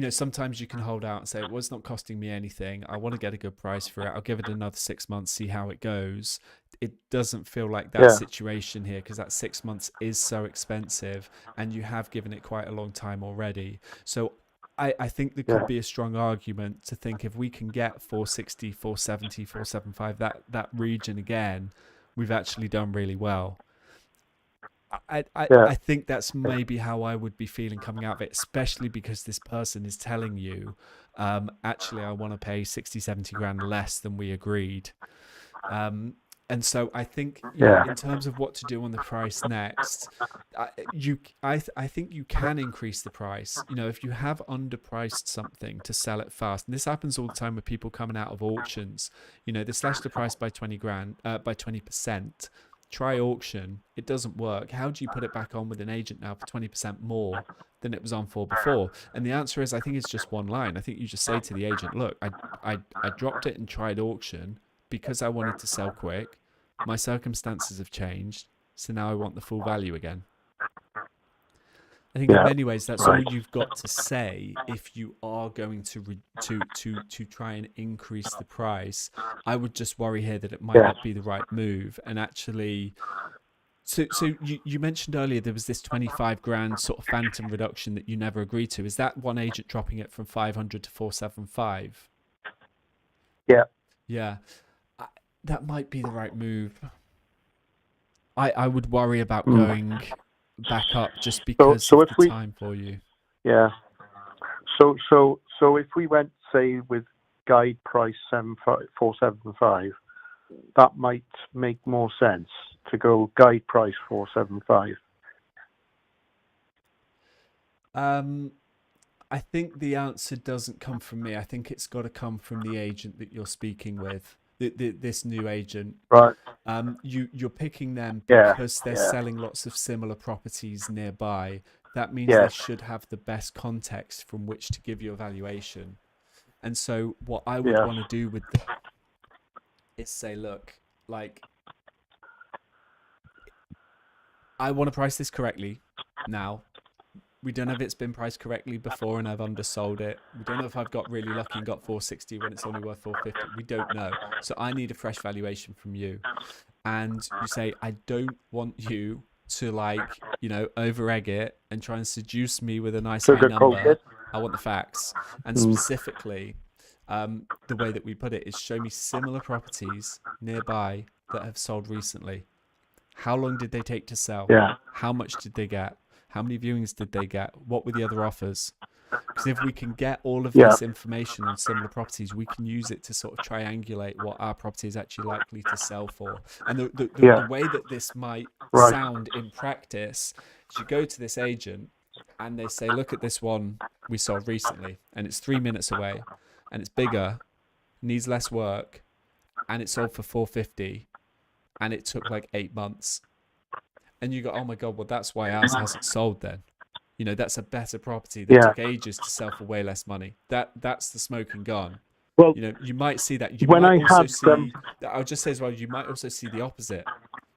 sometimes you can hold out and say, well, it's not costing me anything. I want to get a good price for it. I'll give it another 6 months, see how it goes. It doesn't feel like that situation here, because that 6 months is so expensive and you have given it quite a long time already. So I think there could be a strong argument to think if we can get 460, 470, 475, that region again, we've actually done really well. I think that's maybe how I would be feeling coming out of it, especially because this person is telling you, actually, I want to pay 60, 70 grand less than we agreed. And so I think, in terms of what to do on the price next, I think you can increase the price. If you have underpriced something to sell it fast, and this happens all the time with people coming out of auctions, they slash the price by 20 grand, by 20%. Try auction, it doesn't work. How do you put it back on with an agent now for 20% more than it was on for before? And the answer is, I think it's just one line. I think you just say to the agent, look, I dropped it and tried auction because I wanted to sell quick. My circumstances have changed, so now I want the full value again. I think in many ways that's all you've got to say if you are going to try and increase the price. I would just worry here that it might not be the right move. And actually, so you mentioned earlier there was this 25 grand sort of phantom reduction that you never agreed to. Is that one agent dropping it from 500 to 475?
Yeah.
Yeah. that might be the right move. I would worry about
Mm.
going back up just
So
because
so
of
if
the
we
time for you.
yeah so if we went, say, with guide price 475, that might make more sense to go guide price 475.
I think the answer doesn't come from me. I think it's got to come from the agent that you're speaking with, this new agent.
Right.
You're picking them
Yeah.
because they're
Yeah.
selling lots of similar properties nearby. That means they
Yes.
should have the best context from which to give you a valuation. And so what I would
Yes.
want to do with them is say, look, like, I want to price this correctly now. We don't know if it's been priced correctly before and I've undersold it. We don't know if I've got really lucky and got 460 when it's only worth 450. We don't know. So I need a fresh valuation from you. And you say, I don't want you to, like, over egg it and try and seduce me with a nice high
Sugarcoat
number.
it.
I want the facts. And
Mm.
specifically, the way that we put it is show me similar properties nearby that have sold recently. How long did they take to sell?
Yeah.
How much did they get? How many viewings did they get? What were the other offers? Because if we can get all of
Yeah.
this information on similar properties, we can use it to sort of triangulate what our property is actually likely to sell for. And
Yeah.
the way that this might
Right.
sound in practice is you go to this agent and they say, look at this one we sold recently, and it's 3 minutes away, and it's bigger, needs less work, and it sold for 450, and it took like 8 months. And you go, oh my God, well, that's why ours hasn't sold then. That's a better property that
Yeah.
took ages to sell for way less money. That's the smoking gun.
Well,
You might see that. You
when
might
I
also
had
see, I'll just say as well, you might also see the opposite.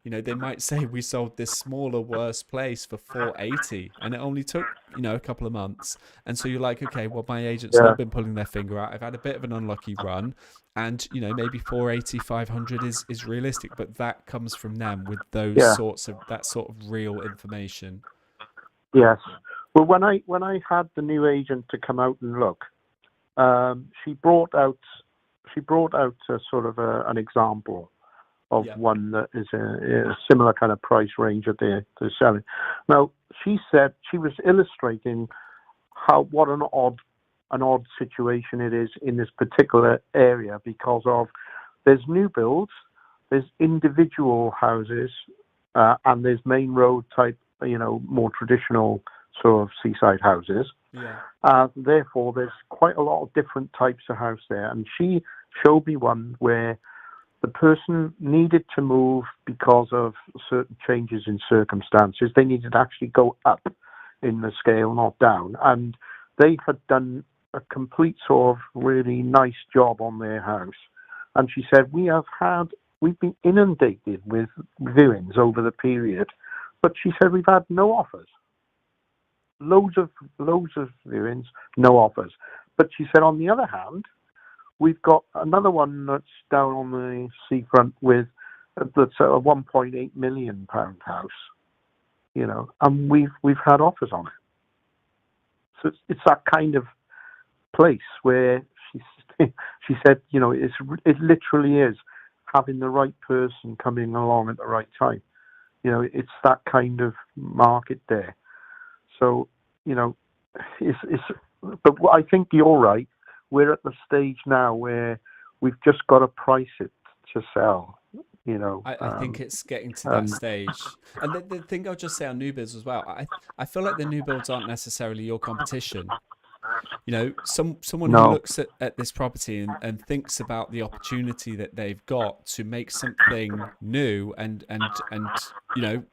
They might say we sold this smaller, worse place for 480 and it only took, a couple of months. And so you're like, okay, well, my agent's
yeah.
not been pulling their finger out. I've had a bit of an unlucky run. And, maybe 480, 500 is realistic, but that comes from them with those
Yeah.
that sort of real information.
Yes. Well, when I had the new agent to come out and look, she brought out a sort of an example of
Yeah.
one that is a similar kind of price range that they're selling. Now, she said she was illustrating what an odd situation it is in this particular area, because of there's new builds, there's individual houses, and there's main road type, more traditional sort of seaside houses.
Yeah.
Therefore, there's quite a lot of different types of house there. And she showed me one where the person needed to move because of certain changes in circumstances. They needed to actually go up in the scale, not down. And they had done a complete sort of really nice job on their house. And she said, we've been inundated with viewings over the period, but she said we've had no offers. Loads of viewings, no offers. But she said, on the other hand, we've got another one that's down on the seafront that's a £1.8 million house, and we've had offers on it. So it's that kind of place where she said, it literally is having the right person coming along at the right time. It's that kind of market there. So, but I think you're right. We're at the stage now where we've just got to price it to sell.
I think it's getting to that stage. And the thing I'll just say on new builds as well, I feel like the new builds aren't necessarily your competition. Someone who
No.
looks at this property and thinks about the opportunity that they've got to make something new and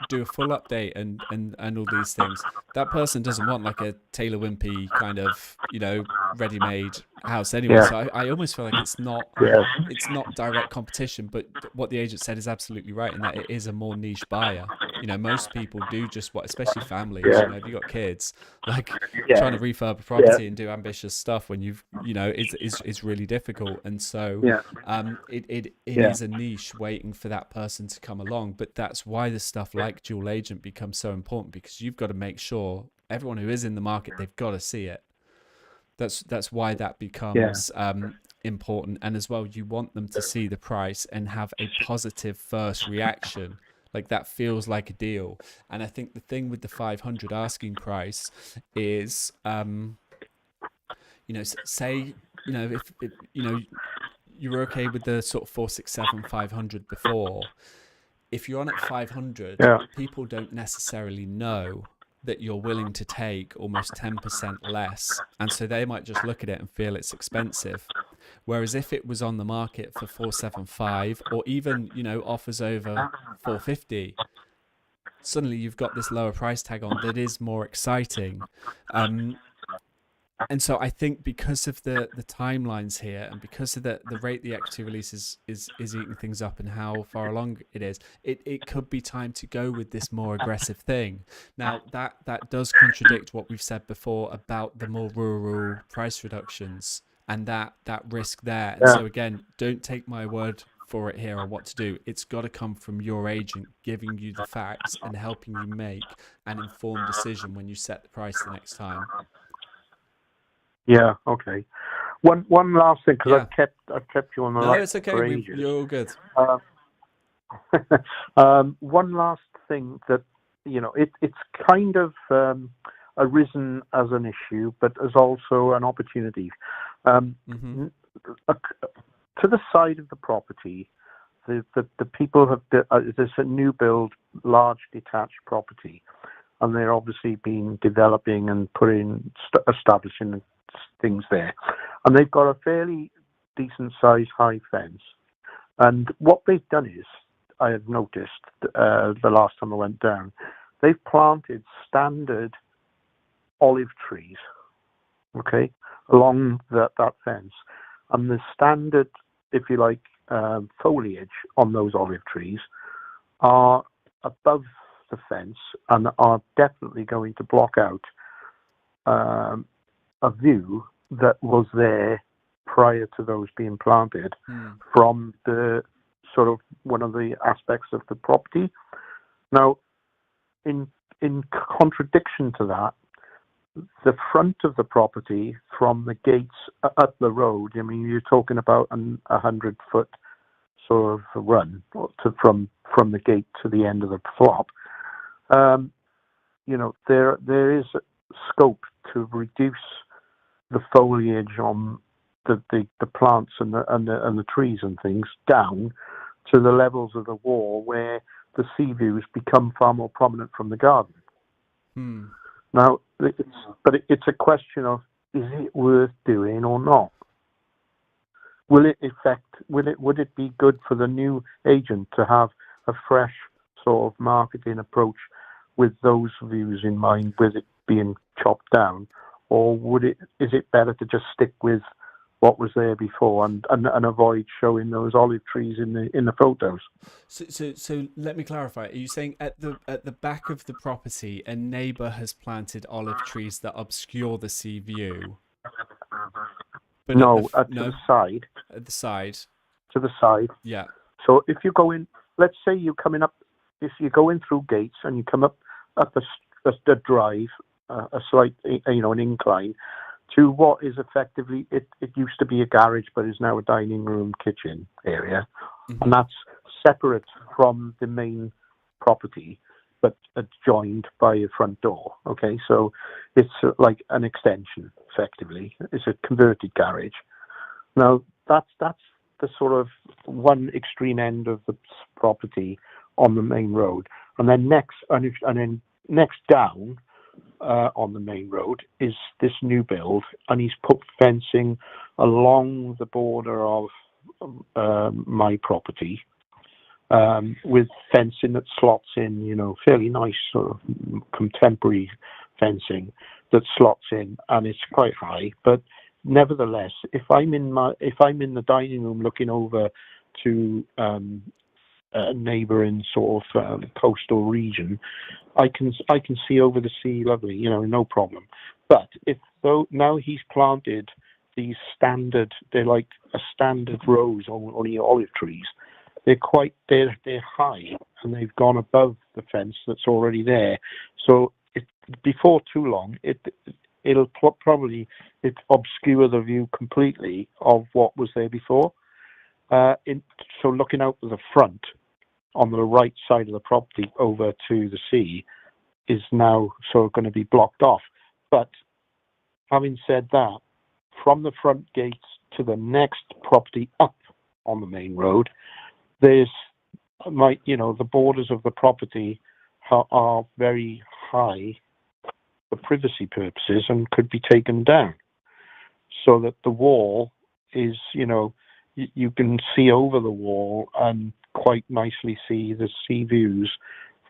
do a full update and all these things. That person doesn't want like a Taylor Wimpey kind of ready-made house anyway.
Yeah.
So I almost feel like it's not direct competition. But what the agent said is absolutely right in that it is a more niche buyer. Most people do just especially families.
Yeah.
If you've got kids, like
Yeah.
trying to refurb a property and do ambitious stuff when you've it's really difficult. And so it is a niche waiting for that person to come along. But that's why the stuff like dual agent becomes so important, because you've got to make sure everyone who is in the market, they've got to see it. That's why that becomes important, and as well, you want them to see the price and have a positive first reaction. Like that feels like a deal. And I think the thing with the 500 asking price is, say, if you were okay with the sort of 467, 500 before. If you're on at 500,
Yeah.
people don't necessarily know that you're willing to take almost 10% less. And so they might just look at it and feel it's expensive. Whereas if it was on the market for 475 or even, offers over 450, suddenly you've got this lower price tag on that is more exciting. And so I think because of the timelines here and because of the rate the equity release is eating things up and how far along it is, it could be time to go with this more aggressive thing. Now, that does contradict what we've said before about the more rural price reductions and that risk there. And so again, don't take my word for it here on what to do. It's got to come from your agent giving you the facts and helping you make an informed decision when you set the price the next time.
Yeah. Okay. One last thing, because
Yeah.
I've kept you on the
No,
line
it's okay.
for ages.
You're all good.
One last thing that it's kind of arisen as an issue, but as also an opportunity.
Mm-hmm.
To the side of the property, the people have there's a new build, large detached property, and they're obviously been developing and establishing things there, and they've got a fairly decent sized high fence. And what they've done is, I have noticed the last time I went down, they've planted standard olive trees, okay, along that fence, and the standard, if you like, foliage on those olive trees are above the fence and are definitely going to block out a view that was there prior to those being planted from the sort of one of the aspects of the property. Now, in contradiction to that, the front of the property from the gates up the road, I mean, you're talking about 100-foot sort of run from the gate to the end of the flop. There is scope to reduce the foliage on the plants and the trees and things down to the levels of the wall where the sea views become far more prominent from the garden. Now, it's a question of, is it worth doing or not? Would it be good for the new agent to have a fresh sort of marketing approach with those views in mind, with it being chopped down, or is it better to just stick with what was there before and avoid showing those olive trees in the photos?
So let me clarify. Are you saying at the back of the property, a neighbour has planted olive trees that obscure the sea view? But
no, to the side.
At the side.
To the side.
Yeah.
So if you go in, let's say you're coming up, if you go in through gates and you come up a drive, a slight, an incline, to what is effectively, it used to be a garage, but is now a dining room kitchen area. Mm-hmm. And that's separate from the main property, but adjoined by a front door. Okay, so it's like an extension, effectively. It's a converted garage. Now, that's the sort of one extreme end of the property on the main road. And then next down, on the main road is this new build, and he's put fencing along the border of my property, with fencing that slots in, fairly nice sort of contemporary fencing that slots in, and it's quite high. But nevertheless, if I'm in the dining room looking over to a neighbouring sort of coastal region, I can see over the sea, lovely, no problem. But now he's planted these they're like a standard rows on the olive trees. They're high, and they've gone above the fence that's already there. So before too long, it'll probably obscure the view completely of what was there before. So looking out to the front on the right side of the property over to the sea is now sort of going to be blocked off. But having said that, from the front gates to the next property up on the main road, there's the borders of the property are very high for privacy purposes and could be taken down, so that the wall is, you can see over the wall and quite nicely see the sea views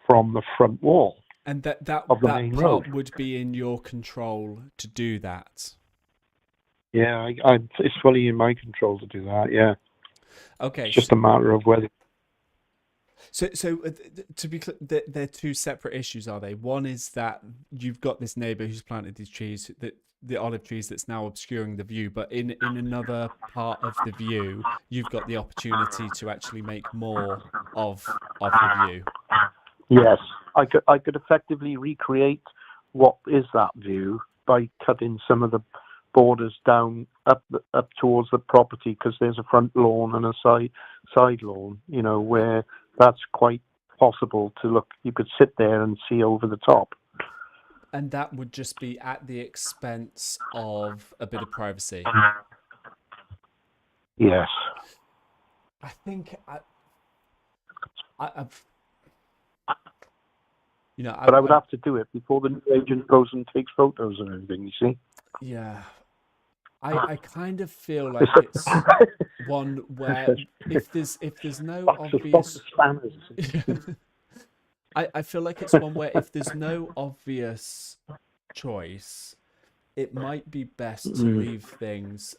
from the front wall.
And that
of the main
part
road
would be in your control to do that.
Yeah, it's fully in my control to do that. Yeah,
Okay.
it's just a matter of whether.
So to be clear, they're two separate issues, are they? One is that you've got this neighbour who's planted these trees, the olive trees, that's now obscuring the view. But in another part of the view, you've got the opportunity to actually make more of the view.
Yes, I could effectively recreate what is that view by cutting some of the borders down up towards the property, because there's a front lawn and a side lawn, where that's quite possible to look. You could sit there and see over the top.
And that would just be at the expense of a bit of privacy.
Yes.
I think I've.
But I would have to do it before the new agent goes and takes photos and everything, you see?
Yeah. I kind of feel like it's one where if there's no obvious I feel like it's one where if there's no obvious choice, it might be best to leave things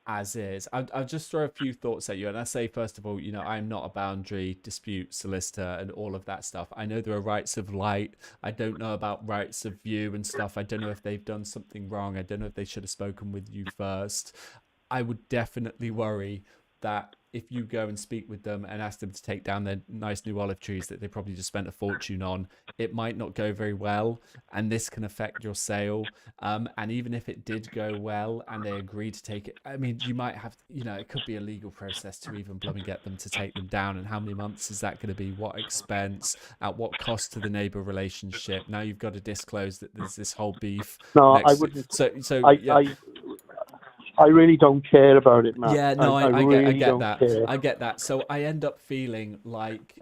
as is. I'll just throw a few thoughts at you, and I say, first of all, I'm not a boundary dispute solicitor and all of that stuff. I know there are rights of light. I don't know about rights of view and stuff. I don't know if they've done something wrong. I don't know if they should have spoken with you first. I would definitely worry that if you go and speak with them and ask them to take down their nice new olive trees that they probably just spent a fortune on, it might not go very well, and this can affect your sale. And even if it did go well and they agreed to take it, I mean, you might have, it could be a legal process to even blooming get them to take them down. And how many months is that going to be? What expense? At what cost to the neighbor relationship? Now you've got to disclose that there's this whole beef.
No, I wouldn't. I really don't care about it, Matt.
Yeah, no, I
really
get
don't
that.
care.
I get that. So I end up feeling like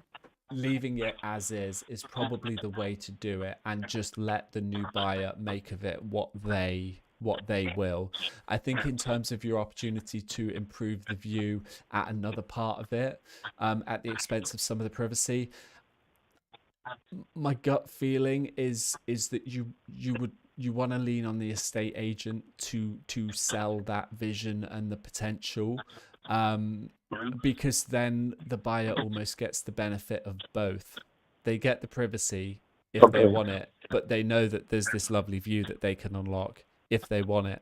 leaving it as is probably the way to do it, and just let the new buyer make of it what they will. I think in terms of your opportunity to improve the view at another part of it, at the expense of some of the privacy, my gut feeling is that you want to lean on the estate agent to sell that vision and the potential, because then the buyer almost gets the benefit of both. They get the privacy if they want it, but they know that there's this lovely view that they can unlock if they want it.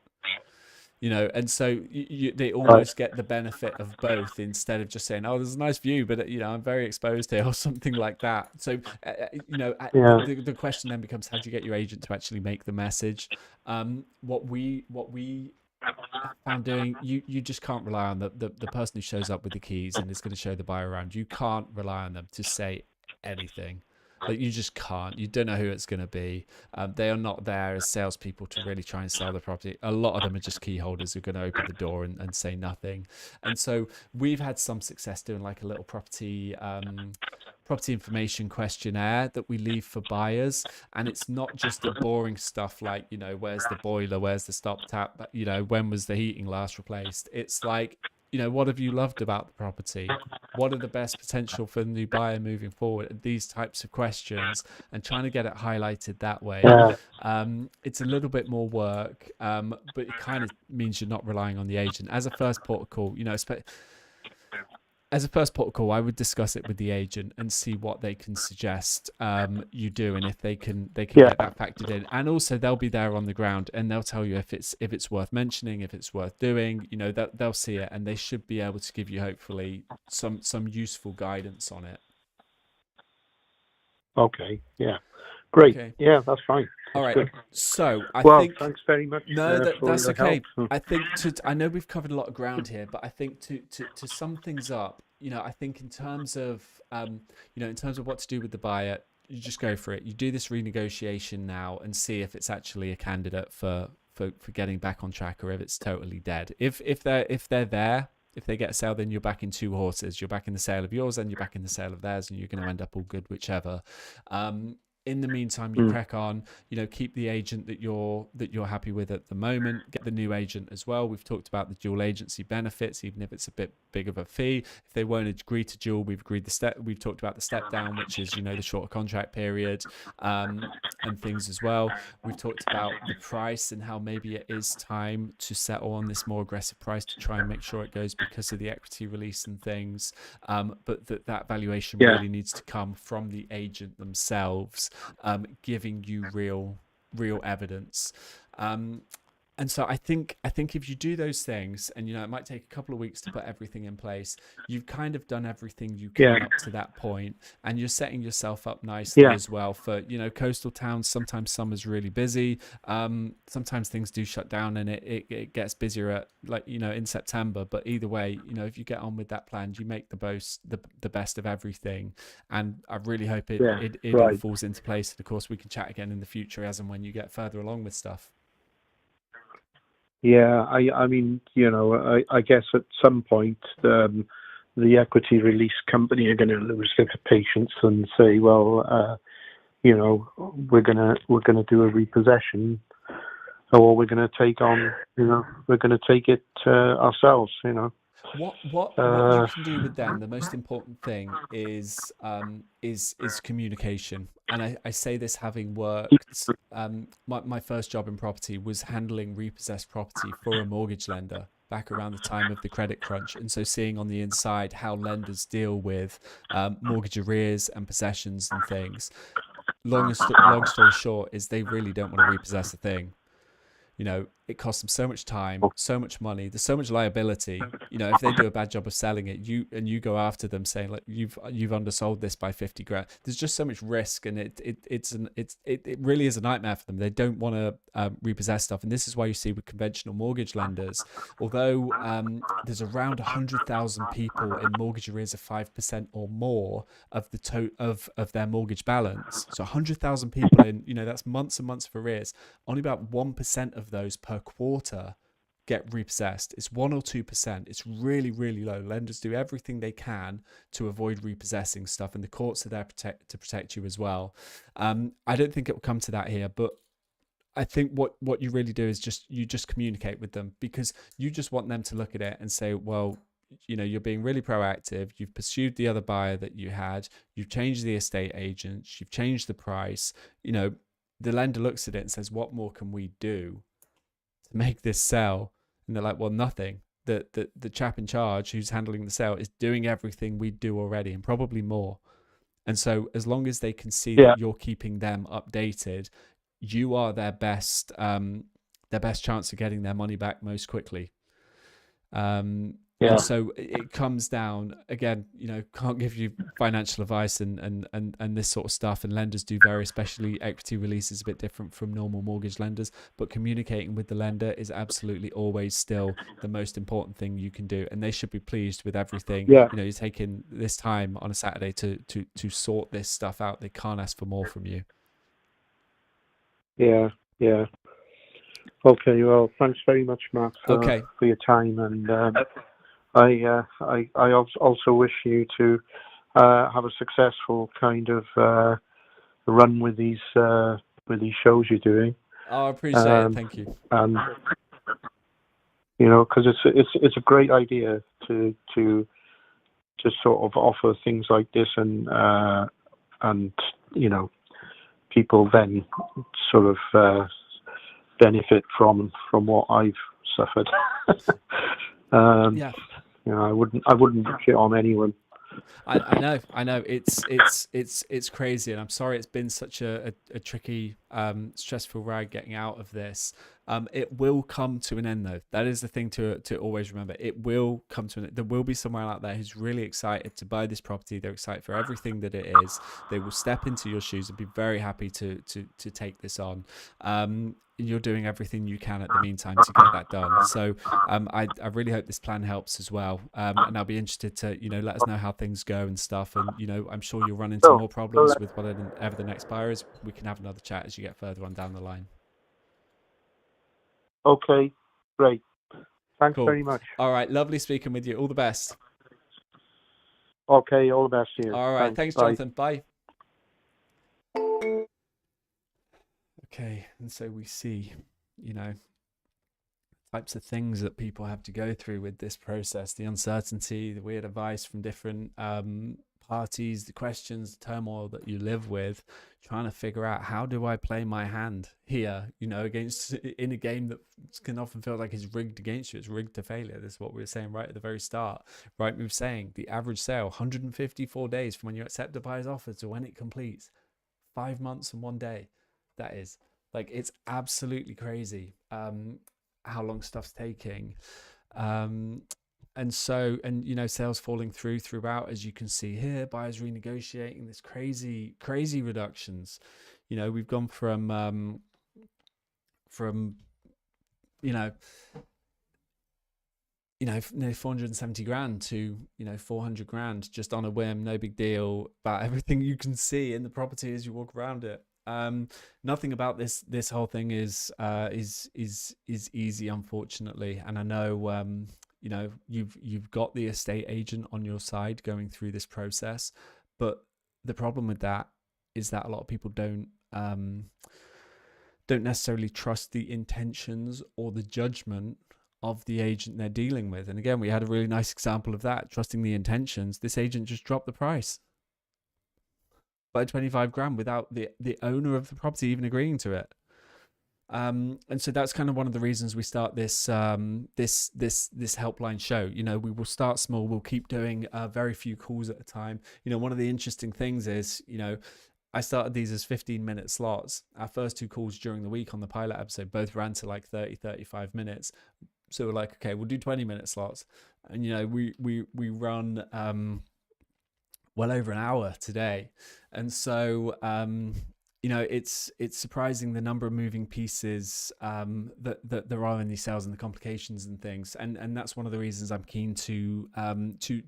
And so they almost get the benefit of both, instead of just saying, oh, there's a nice view, but I'm very exposed here, or something like that. So the question then becomes, how do you get your agent to actually make the message? What we found doing, you just can't rely on the person who shows up with the keys and is going to show the buyer around. You can't rely on them to say anything. Like, you just can't. You don't know who it's going to be. They are not there as salespeople to really try and sell the property. A lot of them are just key holders who are going to open the door and say nothing. And so we've had some success doing like a little property information questionnaire that we leave for buyers. And it's not just the boring stuff like, where's the boiler, where's the stop tap, but, when was the heating last replaced? It's like, what have you loved about the property? What are the best potential for the new buyer moving forward? These types of questions, and trying to get it highlighted that way. It's a little bit more work, but it kind of means you're not relying on the agent. As a first port of call, I would discuss it with the agent and see what they can suggest you do, and if they can get that factored in. And also, they'll be there on the ground, and they'll tell you if it's worth mentioning, if it's worth doing. They'll see it, and they should be able to give you, hopefully, some useful guidance on it.
Okay, yeah. Great.
Okay.
Yeah, that's fine.
All
That's
right.
good.
So I
Well,
think
thanks very much
no,
for
that's
your help.
okay. I think I know we've covered a lot of ground here, but I think to sum things up, I think in terms of in terms of what to do with the buyer, you just go for it. You do this renegotiation now and see if it's actually a candidate for getting back on track, or if it's totally dead. If they're there, if they get a sale, then you're back in two horses. You're back in the sale of yours, and you're back in the sale of theirs, and you're going to end up all good, whichever. In the meantime, you
Mm.
crack on. Keep the agent that you're happy with at the moment. Get the new agent as well. We've talked about the dual agency benefits, even if it's a bit big of a fee. If they won't agree to dual, we've talked about the step down, which is the shorter contract period, and things as well. We've talked about the price and how maybe it is time to settle on this more aggressive price to try and make sure it goes because of the equity release and things. But that valuation
Yeah.
really needs to come from the agent themselves, giving you real evidence. And so I think if you do those things, and it might take a couple of weeks to put everything in place, you've kind of done everything you can
Yeah.
up to that point, and you're setting yourself up nicely
Yeah.
as well for coastal towns. Sometimes summer's really busy. Sometimes things do shut down, and it gets busier at in September. But either way, if you get on with that plan, you make the best of everything. And I really hope it
Yeah.
it all
Right.
falls into place. And of course, we can chat again in the future as and when you get further along with stuff.
Yeah. I mean, I guess at some point, the equity release company are going to lose their patience and say, well, we're gonna do a repossession, or we're gonna take on, we're gonna take it ourselves.
What you can do with them, the most important thing is communication. And I say this having worked, my first job in property was handling repossessed property for a mortgage lender back around the time of the credit crunch. And so seeing on the inside how lenders deal with mortgage arrears and possessions and things. Long story short is they really don't want to repossess a thing. It costs them so much time, so much money. There's so much liability. If they do a bad job of selling it, you go after them saying like you've undersold this by 50 grand. There's just so much risk, and it really is a nightmare for them. They don't want to repossess stuff, and this is why you see with conventional mortgage lenders, although there's around 100,000 people in mortgage arrears of 5% or more of the of their mortgage balance. So 100,000 people in that's months and months of arrears. Only about 1% of those per quarter get repossessed. It's 1 or 2%. It's really, really low. Lenders do everything they can to avoid repossessing stuff, and the courts are there to protect you as well. I don't think it will come to that here, but I think what you really do is just communicate with them, because you just want them to look at it and say, well, you're being really proactive. You've pursued the other buyer that you had. You've changed the estate agents. You've changed the price. The lender looks at it and says, what more can we do to make this sell? And they're like, well, nothing. The chap in charge who's handling the sale is doing everything we do already, and probably more. And so as long as they can see that you're keeping them updated, you are their best chance of getting their money back most quickly. And so it comes down again, can't give you financial advice and this sort of stuff, and lenders do vary, especially equity release is a bit different from normal mortgage lenders, but communicating with the lender is absolutely always still the most important thing you can do, and they should be pleased with everything. You're taking this time on a Saturday to sort this stuff out. They can't ask for more from you.
Yeah. Okay, well, thanks very much, Matt, for your time, and I also wish you to have a successful kind of run with these shows you're doing.
Oh, I appreciate it. Thank you.
And because it's a great idea to sort of offer things like this, and people then sort of benefit from what I've suffered. I wouldn't wish it on anyone.
I know it's crazy, and I'm sorry it's been such a tricky, stressful ride getting out of this. It will come to an end, though. That is the thing to always remember. It will come to an end. There will be someone out there who's really excited to buy this property. They're excited for everything that it is. They will step into your shoes and be very happy to take this on. You're doing everything you can at the meantime to get that done. So I really hope this plan helps as well. And I'll be interested to, let us know how things go and stuff. And, I'm sure you'll run into more problems with whatever the next buyer is. We can have another chat as you get further on down the line.
Okay, great. Thanks
Cool.
very much.
All right. Lovely speaking with you. All the best.
Okay, all the best to you.
All right. Thanks, Jonathan. Bye. Okay. And so we see, types of things that people have to go through with this process, the uncertainty, the weird advice from different parties, the questions, the turmoil that you live with, trying to figure out, how do I play my hand here, against, in a game that can often feel like it's rigged against you. It's rigged to failure. This is what we were saying right at the very start. Right, we were saying the average sale, 154 days from when you accept the buyer's offer to when it completes. 5 months and 1 day. That is, like, it's absolutely crazy how long stuff's taking. And sales falling throughout, as you can see here, buyers renegotiating this crazy reductions. We've gone from nearly 470 grand to 400 grand just on a whim. No big deal. About everything you can see in the property as you walk around it. Nothing about this whole thing is easy, unfortunately. And I know you've got the estate agent on your side going through this process, but the problem with that is that a lot of people don't necessarily trust the intentions or the judgment of the agent they're dealing with. And again, we had a really nice example of that, trusting the intentions. This agent just dropped the price by 25 grand without the owner of the property even agreeing to it. And so that's kind of one of the reasons we start this helpline show. We will start small. We'll keep doing very few calls at a time. One of the interesting things is, I started these as 15-minute slots. Our first 2 calls during the week on the pilot episode both ran to like 35 minutes. So we're like, okay, we'll do 20-minute slots. And, we run well over an hour today. And so, it's surprising the number of moving pieces that there are in these sales and the complications and things, and that's one of the reasons I'm keen to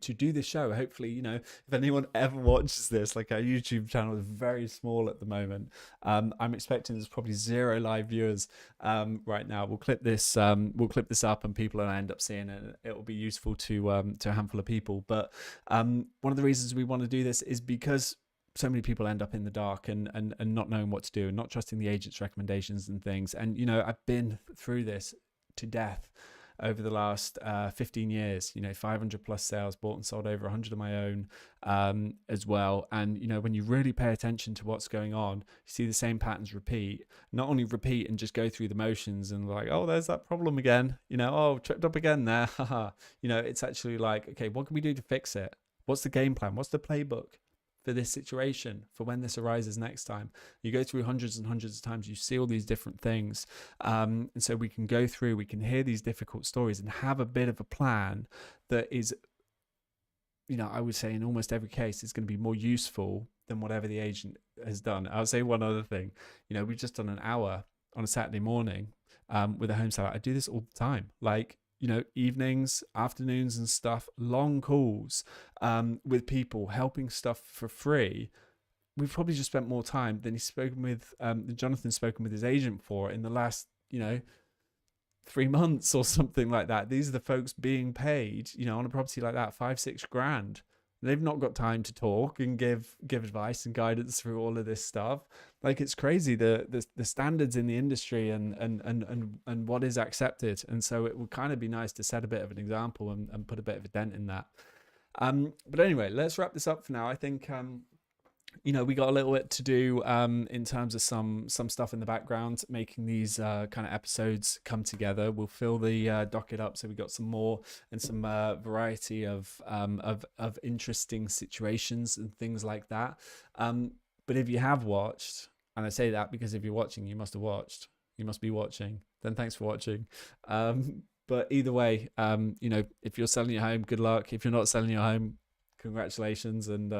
do this show. Hopefully, if anyone ever watches this, like, our YouTube channel is very small at the moment. I'm expecting there's probably 0 live viewers right now. We'll clip this up, and people will end up seeing it. It will be useful to a handful of people. But one of the reasons we want to do this is because so many people end up in the dark and not knowing what to do and not trusting the agent's recommendations and things. And, I've been through this to death over the last 15 years, 500 plus sales, bought and sold over 100 of my own as well. And, when you really pay attention to what's going on, you see the same patterns repeat, not only repeat and just go through the motions and like, oh, there's that problem again, oh, tripped up again there. It's actually like, okay, what can we do to fix it? What's the game plan? What's the playbook for this situation, for when this arises next time? You go through hundreds and hundreds of times, you see all these different things. And so we can go through, we can hear these difficult stories and have a bit of a plan that is, I would say in almost every case, is going to be more useful than whatever the agent has done. I'll say one other thing. We've just done an hour on a Saturday morning with a home sale. I do this all the time. Like, evenings, afternoons and stuff, long calls with people, helping stuff for free. We've probably just spent more time than Jonathan's spoken with his agent for in the last, 3 months or something like that. These are the folks being paid, on a property like that, 5-6 grand. They've not got time to talk and give advice and guidance through all of this stuff. Like, it's crazy the standards in the industry and what is accepted. And so it would kind of be nice to set a bit of an example and put a bit of a dent in that. But anyway, let's wrap this up for now. I think we got a little bit to do in terms of some stuff in the background, making these kind of episodes come together. We'll fill the docket up so we got some more and some variety of interesting situations and things like that. But if you have watched, and I say that because if you're watching, you must have watched. You must be watching. Then thanks for watching. But either way, if you're selling your home, good luck. If you're not selling your home, congratulations. And